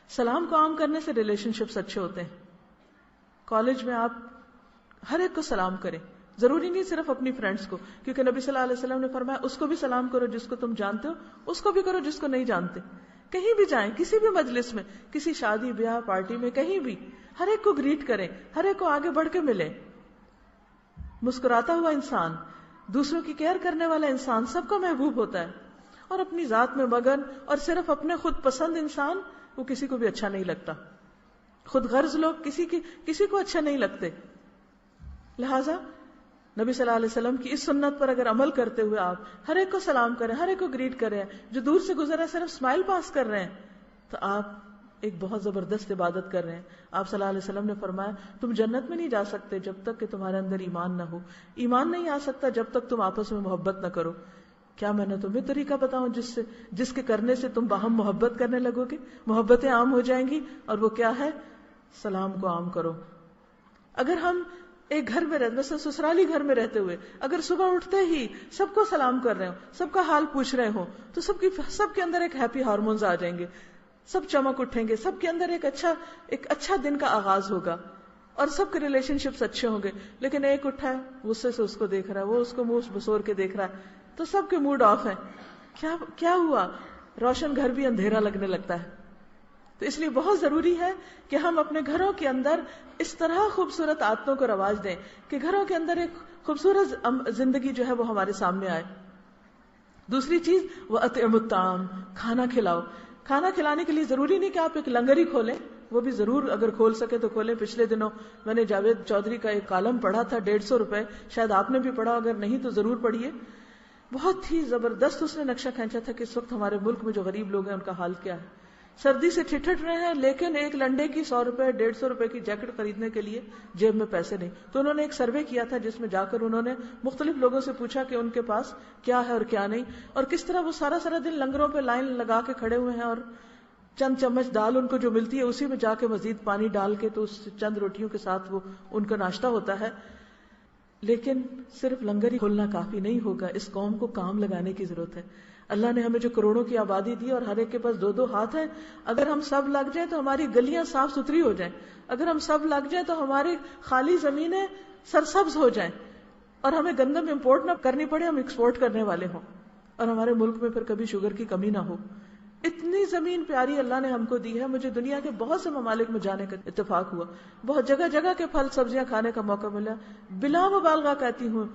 سلام کو عام کرنے سے ریلیشن شپس اچھے ہوتے ہیں. کالج میں آپ ہر ایک کو سلام کریں، ضروری نہیں صرف اپنی فرینڈس کو، کیونکہ نبی صلی اللہ علیہ وسلم نے فرمایا اس کو بھی سلام کرو جس کو تم جانتے ہو، اس کو بھی کرو جس کو نہیں جانتے. کہیں بھی جائیں، کسی بھی مجلس میں، کسی شادی بیاہ پارٹی میں، کہیں بھی ہر ایک کو گریٹ کریں، ہر ایک کو آگے بڑھ کے ملیں. مسکراتا ہوا انسان، دوسروں کی کیئر کرنے والا انسان سب کا محبوب ہوتا ہے. اور اپنی ذات میں مگن اور صرف اپنے خود پسند انسان، وہ کسی کو بھی اچھا نہیں لگتا. خود غرض لوگ کسی کو اچھا نہیں لگتے. لہذا نبی صلی اللہ علیہ وسلم کی اس سنت پر اگر عمل کرتے ہوئے آپ ہر ایک کو سلام کریں، ہر ایک کو گریٹ کریں، جو دور سے گزر رہے ہیں صرف اسمائل پاس کر رہے ہیں، تو آپ ایک بہت زبردست عبادت کر رہے ہیں. آپ صلی اللہ علیہ وسلم نے فرمایا تم جنت میں نہیں جا سکتے جب تک کہ تمہارے اندر ایمان نہ ہو. ایمان نہیں آ سکتا جب تک تم آپس میں محبت نہ کرو. کیا میں نے تمہیں طریقہ بتاؤں جس کے کرنے سے تم باہم محبت کرنے لگو گے، محبتیں عام ہو جائیں گی. اور وہ کیا ہے؟ سلام کو عام کرو. اگر ہم ایک گھر میں رہتے، مثلا سسرالی گھر میں رہتے ہوئے اگر صبح اٹھتے ہی سب کو سلام کر رہے ہو، سب کا حال پوچھ رہے ہو، تو سب کے اندر ایک ہیپی ہارمونز آ جائیں گے، سب چمک اٹھیں گے، سب کے اندر ایک اچھا دن کا آغاز ہوگا اور سب کے ریلیشن شپس اچھے ہوں گے. لیکن ایک اٹھا ہے غصے سے اس کو دیکھ رہا ہے، وہ اس کو منہ بسور کے دیکھ رہا ہے، تو سب کے موڈ آف ہیں. کیا ہوا؟ روشن گھر بھی اندھیرا لگنے لگتا ہے. تو اس لیے بہت ضروری ہے کہ ہم اپنے گھروں کے اندر اس طرح خوبصورت عادتوں کو رواج دیں کہ گھروں کے اندر ایک خوبصورت زندگی جو ہے وہ ہمارے سامنے آئے. دوسری چیز وَأَطْعِمُوا الطَّعَامَ، کھانا کھلاؤ. کھانا کھلانے کے لیے ضروری نہیں کہ آپ ایک لنگر ہی کھولیں، وہ بھی ضرور اگر کھول سکے تو کھولیں. پچھلے دنوں میں نے جاوید چودھری کا ایک کالم پڑھا تھا، 150 روپے، شاید آپ نے بھی پڑھا، اگر نہیں تو ضرور پڑھیے. بہت ہی زبردست اس نے نقشہ کھینچا تھا کہ اس وقت ہمارے ملک میں جو غریب لوگ ہیں ان کا حال کیا ہے. سردی سے ٹھٹھٹ رہے ہیں، لیکن ایک لنڈے کی 100 روپے 150 روپے کی جیکٹ خریدنے کے لیے جیب میں پیسے نہیں. تو انہوں نے ایک سروے کیا تھا جس میں جا کر انہوں نے مختلف لوگوں سے پوچھا کہ ان کے پاس کیا ہے اور کیا نہیں، اور کس طرح وہ سارا دن لنگروں پہ لائن لگا کے کھڑے ہوئے ہیں اور چند چمچ دال ان کو جو ملتی ہے اسی میں جا کے مزید پانی ڈال کے تو اس چند روٹیوں کے ساتھ وہ ان کا ناشتہ ہوتا ہے. لیکن صرف لنگر ہی کھولنا کافی نہیں ہوگا، اس قوم کو کام لگانے کی ضرورت ہے. اللہ نے ہمیں جو کروڑوں کی آبادی دی اور ہر ایک کے پاس 2 ہاتھ ہیں، اگر ہم سب لگ جائیں تو ہماری گلیاں صاف ستھری ہو جائیں، اگر ہم سب لگ جائیں تو ہماری خالی زمینیں سرسبز ہو جائیں اور ہمیں گندم امپورٹ نہ کرنی پڑے، ہم ایکسپورٹ کرنے والے ہوں اور ہمارے ملک میں پھر کبھی شوگر کی کمی نہ ہو. اتنی زمین پیاری اللہ نے ہم کو دی ہے. مجھے دنیا کے بہت سے ممالک میں جانے کا اتفاق ہوا، بہت جگہ کے پھل سبزیاں کھانے کا موقع ملا. بلا مبالغہ کہتی ہوں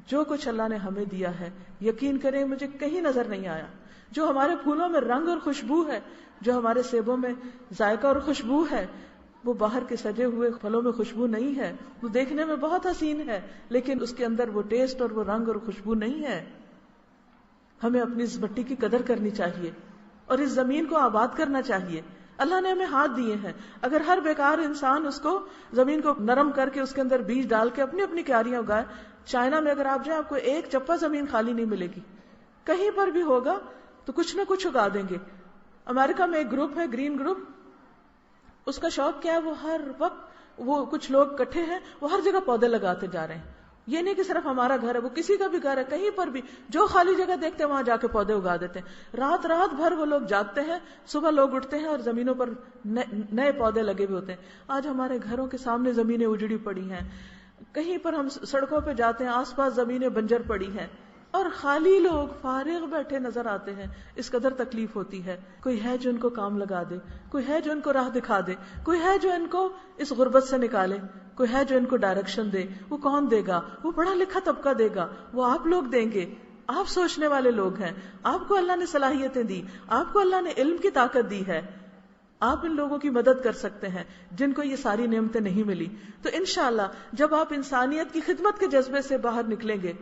جو کچھ اللہ نے ہمیں دیا ہے یقین کریں مجھے کہیں نظر نہیں آیا. جو ہمارے پھولوں میں رنگ اور خوشبو ہے، جو ہمارے سیبوں میں ذائقہ اور خوشبو ہے، وہ باہر کے سجے ہوئے پھلوں میں خوشبو نہیں ہے. وہ دیکھنے میں بہت حسین ہے لیکن اس کے اندر وہ ٹیسٹ اور وہ رنگ اور خوشبو نہیں ہے. ہمیں اپنی اس مٹی کی قدر کرنی چاہیے اور اس زمین کو آباد کرنا چاہیے. اللہ نے ہمیں ہاتھ دیے ہیں، اگر ہر بیکار انسان اس کو زمین کو نرم کر کے اس کے اندر بیج ڈال کے اپنی اپنی کیاریاں اگائے. چائنا میں اگر آپ جائیں آپ کو ایک چپا زمین خالی نہیں ملے گی، کہیں پر بھی ہوگا تو کچھ نہ کچھ اگا دیں گے. امریکہ میں ایک گروپ ہے گرین گروپ، اس کا شوق کیا ہے، وہ ہر وقت وہ کچھ لوگ اکٹھے ہیں، وہ ہر جگہ پودے لگاتے جا رہے ہیں. یہ نہیں کہ صرف ہمارا گھر ہے، وہ کسی کا بھی گھر ہے، کہیں پر بھی جو خالی جگہ دیکھتے ہیں وہاں جا کے پودے اگا دیتے ہیں. رات رات بھر وہ لوگ جاگتے ہیں، صبح لوگ اٹھتے ہیں اور زمینوں پر نئے پودے لگے ہوئے ہوتے ہیں. آج ہمارے گھروں کے سامنے زمینیں اجڑی پڑی ہیں، کہیں پر ہم سڑکوں پہ جاتے ہیں آس پاس زمینیں بنجر پڑی ہیں اور خالی لوگ فارغ بیٹھے نظر آتے ہیں. اس قدر تکلیف ہوتی ہے. کوئی ہے جو ان کو کام لگا دے، کوئی ہے جو ان کو راہ دکھا دے، کوئی ہے جو ان کو اس غربت سے نکالے، کوئی ہے جو ان کو ڈائریکشن دے. وہ کون دے گا؟ وہ پڑھا لکھا طبقہ دے گا، وہ آپ لوگ دیں گے. آپ سوچنے والے لوگ ہیں، آپ کو اللہ نے صلاحیتیں دی، آپ کو اللہ نے علم کی طاقت دی ہے، آپ ان لوگوں کی مدد کر سکتے ہیں جن کو یہ ساری نعمتیں نہیں ملی. تو انشاءاللہ جب آپ انسانیت کی خدمت کے جذبے سے باہر نکلیں گے،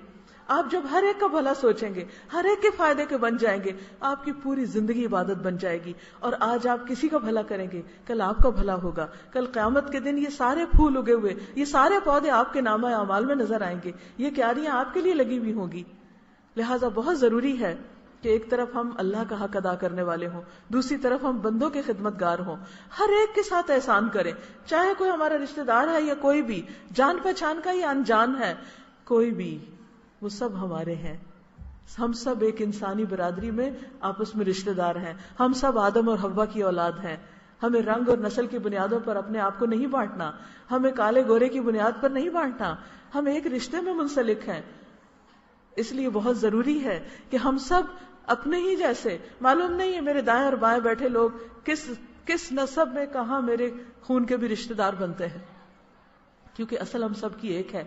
آپ جب ہر ایک کا بھلا سوچیں گے، ہر ایک کے فائدے کے بن جائیں گے، آپ کی پوری زندگی عبادت بن جائے گی. اور آج آپ کسی کا بھلا کریں گے، کل آپ کا بھلا ہوگا. کل قیامت کے دن یہ سارے پھول اگے ہوئے، یہ سارے پودے آپ کے نامہ اعمال میں نظر آئیں گے، یہ کیاریاں آپ کے لیے لگی ہوئی ہوں گی. لہٰذا بہت ضروری ہے کہ ایک طرف ہم اللہ کا حق ادا کرنے والے ہوں، دوسری طرف ہم بندوں کے خدمت گار ہوں. ہر ایک کے ساتھ احسان کریں، چاہے کوئی ہمارا رشتہ دار ہے یا کوئی بھی جان پہچان کا یا انجان ہے، کوئی بھی، وہ سب ہمارے ہیں. ہم سب ایک انسانی برادری میں آپس میں رشتہ دار ہیں. ہم سب آدم اور حوا کی اولاد ہیں. ہمیں رنگ اور نسل کی بنیادوں پر اپنے آپ کو نہیں بانٹنا، ہمیں کالے گورے کی بنیاد پر نہیں بانٹنا. ہم ایک رشتے میں منسلک ہیں. اس لیے بہت ضروری ہے کہ ہم سب اپنے ہی جیسے، معلوم نہیں ہے میرے دائیں اور بائیں بیٹھے لوگ کس نسب میں کہاں میرے خون کے بھی رشتہ دار بنتے ہیں، کیونکہ اصل ہم سب کی ایک ہے.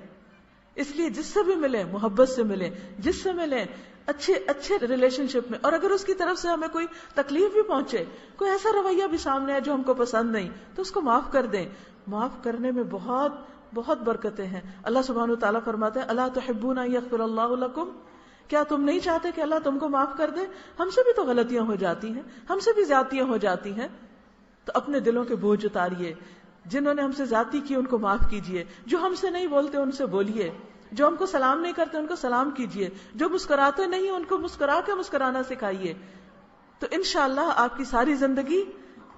اس لیے جس سے بھی ملیں محبت سے ملیں، جس سے ملیں اچھے ریلیشن شپ میں. اور اگر اس کی طرف سے ہمیں کوئی تکلیف بھی پہنچے، کوئی ایسا رویہ بھی سامنے آئے جو ہم کو پسند نہیں، تو اس کو معاف کر دیں. معاف کرنے میں بہت بہت برکتیں ہیں. اللہ سبحانہ و تعالیٰ فرماتے ہیں الا تحبون ان یغفر اللہ لکم، کیا تم نہیں چاہتے کہ اللہ تم کو معاف کر دے؟ ہم سے بھی تو غلطیاں ہو جاتی ہیں، ہم سے بھی زیادتیاں ہو جاتی ہیں. تو اپنے دلوں کے بوجھ اتاریے. جنہوں نے ہم سے زیادتی کی ان کو معاف کیجیے، جو ہم سے نہیں بولتے ان سے بولیے، جو ہم کو سلام نہیں کرتے ان کو سلام کیجیے، جو مسکراتے نہیں ان کو مسکرا کے مسکرانا سکھائیے. تو انشاءاللہ آپ کی ساری زندگی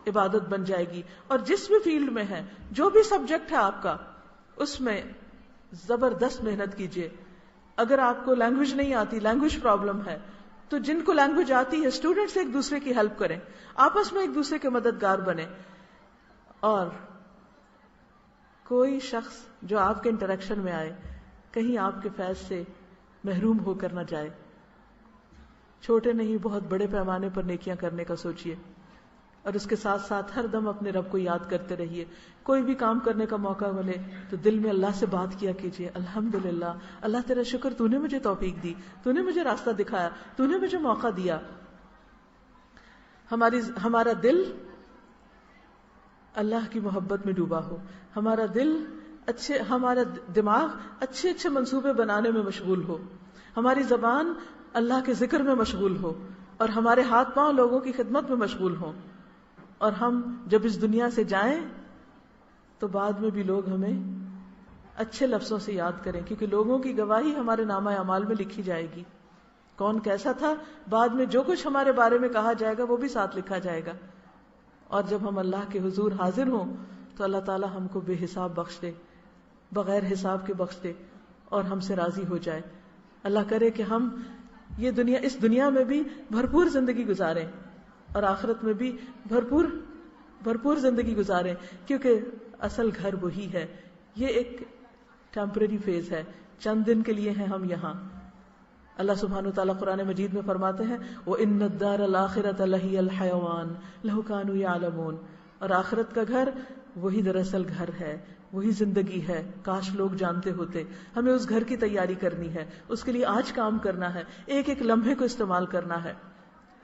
عبادت بن جائے گی. اور جس بھی فیلڈ میں ہے، جو بھی سبجیکٹ ہے آپ کا، اس میں زبردست محنت کیجیے. اگر آپ کو لینگویج نہیں آتی، لینگویج پرابلم ہے، تو جن کو لینگویج آتی ہے اسٹوڈنٹس ایک دوسرے کی ہیلپ کریں، آپس میں ایک دوسرے کے مددگار بنیں. اور کوئی شخص جو آپ کے انٹریکشن میں آئے کہیں آپ کے فیض سے محروم ہو کر نہ جائے. چھوٹے نہیں بہت بڑے پیمانے پر نیکیاں کرنے کا سوچیے، اور اس کے ساتھ ساتھ ہر دم اپنے رب کو یاد کرتے رہیے. کوئی بھی کام کرنے کا موقع ملے تو دل میں اللہ سے بات کیا کیجیے، الحمدللہ اللہ تیرا شکر، تو نے مجھے توفیق دی، تو نے مجھے راستہ دکھایا، تو نے مجھے موقع دیا. ہمارا دل اللہ کی محبت میں ڈوبا ہو، ہمارا دماغ اچھے منصوبے بنانے میں مشغول ہو، ہماری زبان اللہ کے ذکر میں مشغول ہو، اور ہمارے ہاتھ پاؤں لوگوں کی خدمت میں مشغول ہوں. اور ہم جب اس دنیا سے جائیں تو بعد میں بھی لوگ ہمیں اچھے لفظوں سے یاد کریں، کیونکہ لوگوں کی گواہی ہمارے نامہ اعمال میں لکھی جائے گی. کون کیسا تھا، بعد میں جو کچھ ہمارے بارے میں کہا جائے گا وہ بھی ساتھ لکھا جائے گا. اور جب ہم اللہ کے حضور حاضر ہوں تو اللہ تعالی ہم کو بے حساب بخش دے، بغیر حساب کے بخش دے، اور ہم سے راضی ہو جائے. اللہ کرے کہ ہم اس دنیا میں بھی بھرپور زندگی گزاریں اور آخرت میں بھی بھرپور زندگی گزاریں، کیونکہ اصل گھر وہی ہے. یہ ایک ٹیمپرری فیز ہے، چند دن کے لیے ہیں ہم یہاں. اللہ سبحانہ وتعالیٰ قرآن مجید میں فرماتے ہیں وَإِنَّ الدَّارَ الْآخِرَةَ لَهِيَ الْحَيَوَانُ لَوْ كَانُوا يَعْلَمُونَ، اور آخرت کا گھر وہی دراصل گھر ہے وہی زندگی ہے، کاش لوگ جانتے ہوتے. ہمیں اس گھر کی تیاری کرنی ہے، اس کے لیے آج کام کرنا ہے، ایک ایک لمحے کو استعمال کرنا ہے،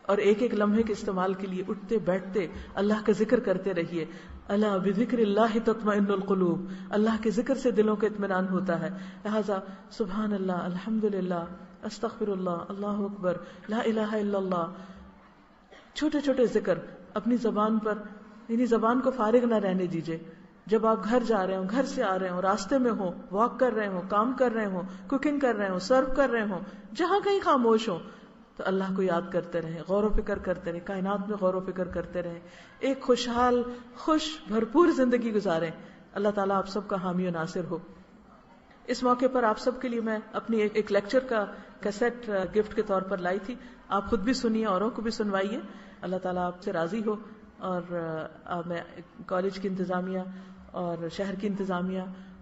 اور ایک ایک لمحے کے استعمال کے لیے اٹھتے بیٹھتے اللہ کا ذکر کرتے رہیے. الا بذکر اللہ تطمئن القلوب، اللہ کے ذکر سے دلوں کا اطمینان ہوتا ہے. لہذا سبحان اللہ، الحمد للہ، استغفر اللہ، اللہ اکبر، لا الہ الا اللہ، چھوٹے چھوٹے ذکر اپنی زبان پر، یعنی زبان کو فارغ نہ رہنے دیجیے. جب آپ گھر جا رہے ہوں، گھر سے آ رہے ہوں، راستے میں ہوں، واک کر رہے ہوں، کام کر رہے ہوں، کوکنگ کر رہے ہوں، سرو کر رہے ہوں، جہاں کہیں خاموش ہوں تو اللہ کو یاد کرتے رہیں، غور و فکر کرتے رہیں، کائنات میں غور و فکر کرتے رہیں، ایک خوشحال، خوش، بھرپور زندگی گزاریں. اللہ تعالیٰ آپ سب کا حامی و ناصر ہو. اس موقع پر آپ سب کے لیے میں اپنی ایک لیکچر کا کیسٹ گفٹ کے طور پر لائی تھی. آپ خود بھی سنیے، اوروں کو بھی سنوائیے. اللہ تعالیٰ آپ سے راضی ہو. اور میں کالج کی انتظامیہ اور شہر کی انتظامیہ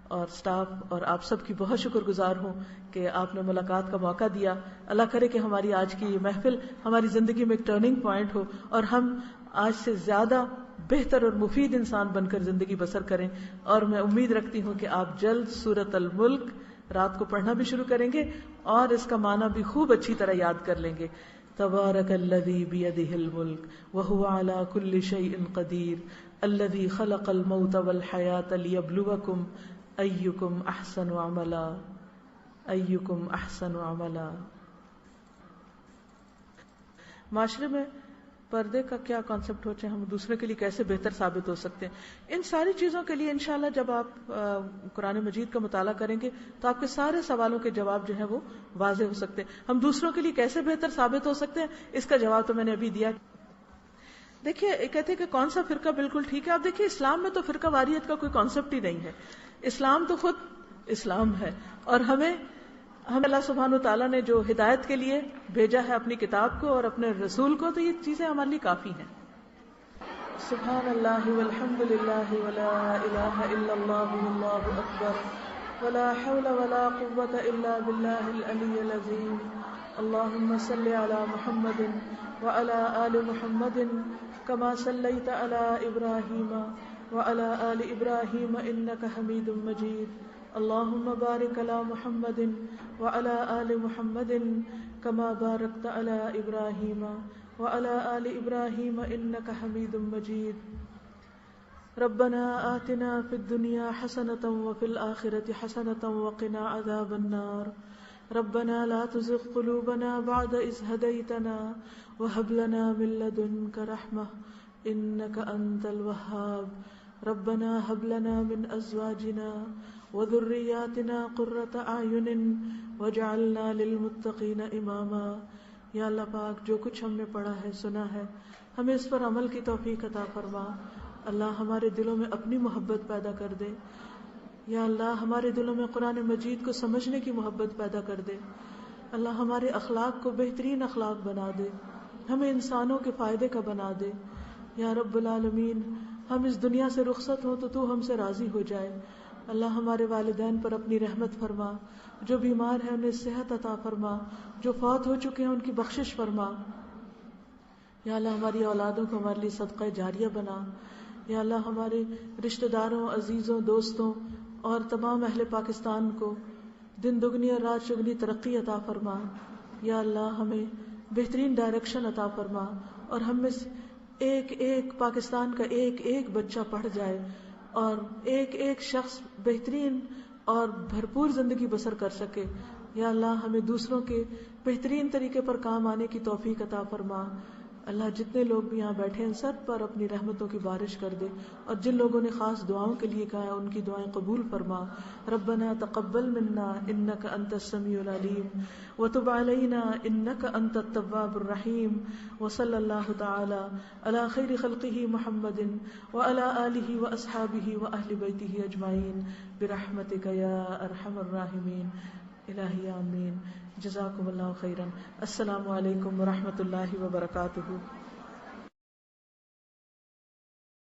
اور سٹاف اور آپ سب کی بہت شکر گزار ہوں کہ آپ نے ملاقات کا موقع دیا. اللہ کرے کہ ہماری آج کی یہ محفل ہماری زندگی میں ایک ٹرننگ پوائنٹ ہو اور ہم آج سے زیادہ بہتر اور مفید انسان بن کر زندگی بسر کریں. اور میں امید رکھتی ہوں کہ آپ جلد سورۃ الملک رات کو پڑھنا بھی شروع کریں گے اور اس کا معنی بھی خوب اچھی طرح یاد کر لیں گے. تبارک الذی بیدہ الملک وہو علی کل شیء قدیر الذی خلق الموت والحیاۃ لیبلوکم ایکم احسن عملا، ایکم احسن عملا. معاشرے میں پردے کا کیا کانسیپٹ ہوتے ہیں، ہم دوسرے کے لیے کیسے بہتر ثابت ہو سکتے ہیں، ان ساری چیزوں کے لیے انشاءاللہ جب آپ قرآن مجید کا مطالعہ کریں گے تو آپ کے سارے سوالوں کے جواب جو ہیں وہ واضح ہو سکتے ہیں. ہم دوسروں کے لیے کیسے بہتر ثابت ہو سکتے ہیں، اس کا جواب تو میں نے ابھی دیا. دیکھیے کہتے ہیں کہ کون سا فرقہ بالکل ٹھیک ہے. آپ دیکھیے اسلام میں تو فرقہ واریت کا کوئی کانسیپٹ ہی نہیں ہے. اسلام تو خود اسلام ہے اور ہمیں اللہ سبحانہ وتعالیٰ نے جو ہدایت کے لیے بھیجا ہے اپنی کتاب کو اور اپنے رسول کو، تو یہ چیزیں ہمارے لیے کافی ہیں. سبحان اللہ والحمد للہ ولا الہ الا اللہ واللہ اکبر ولا حول ولا قوة الا باللہ العلی العظیم. اللہم صل علی محمد وعلی آل محمد کما صلیت علی ابراہیم وعلی آل ابراہیم انک حمید مجید. اللہم بارک علی محمد وعلی آل محمد کما بارکت علی ابراہیم وعلی آل ابراہیم انک حمید مجید. ربنا آتنا فی الدنیا حسنۃ وفی الآخرۃ حسنۃ وقنا عذاب النار. ربنا لا تزغ قلوبنا بعد إذ هديتنا وهب لنا من لدنك رحمة إنك أنت الوهاب. ربنا هب لنا من أزواجنا وذرياتنا قرة أعين واجعلنا للمتقين إماما. یا اللہ پاک جو کچھ ہم نے پڑھا ہے، سنا ہے، ہمیں اس پر عمل کی توفیق عطا فرما. اللہ ہمارے دلوں میں اپنی محبت پیدا کر دے. یا اللہ ہمارے دلوں میں قرآن مجید کو سمجھنے کی محبت پیدا کر دے. اللہ ہمارے اخلاق کو بہترین اخلاق بنا دے، ہمیں انسانوں کے فائدے کا بنا دے. یا رب العالمین ہم اس دنیا سے رخصت ہوں تو ہم سے راضی ہو جائے. اللہ ہمارے والدین پر اپنی رحمت فرما، جو بیمار ہیں انہیں صحت عطا فرما، جو فوت ہو چکے ہیں ان کی بخشش فرما. یا اللہ ہماری اولادوں کو ہمارے لیے صدقہ جاریہ بنا. یا اللہ ہمارے رشتہ داروں، عزیزوں، دوستوں اور تمام اہل پاکستان کو دن دگنی اور رات چگنی ترقی عطا فرما. یا اللہ ہمیں بہترین ڈائریکشن عطا فرما اور ہم میں ایک ایک پاکستان کا ایک ایک بچہ پڑھ جائے اور ایک ایک شخص بہترین اور بھرپور زندگی بسر کر سکے. یا اللہ ہمیں دوسروں کے بہترین طریقے پر کام آنے کی توفیق عطا فرما. اللہ جتنے لوگ بھی یہاں بیٹھے ہیں سب پر اپنی رحمتوں کی بارش کر دے اور جن لوگوں نے خاص دعاؤں کے لیے کہا ہے ان کی دعائیں قبول فرما. ربنا تقبل منا انک انت السمیع العلیم وتب علینا انک انت التواب الرحیم. وصلی اللہ تعالی علی خیر خلقہ محمد وعلی آلہ واصحابہ واہل بیتہ اجمعین برحمتک یا ارحم الراحمین. الہی آمین. جزاکم اللہ خیرا. السلام علیکم ورحمۃ اللہ وبرکاتہ.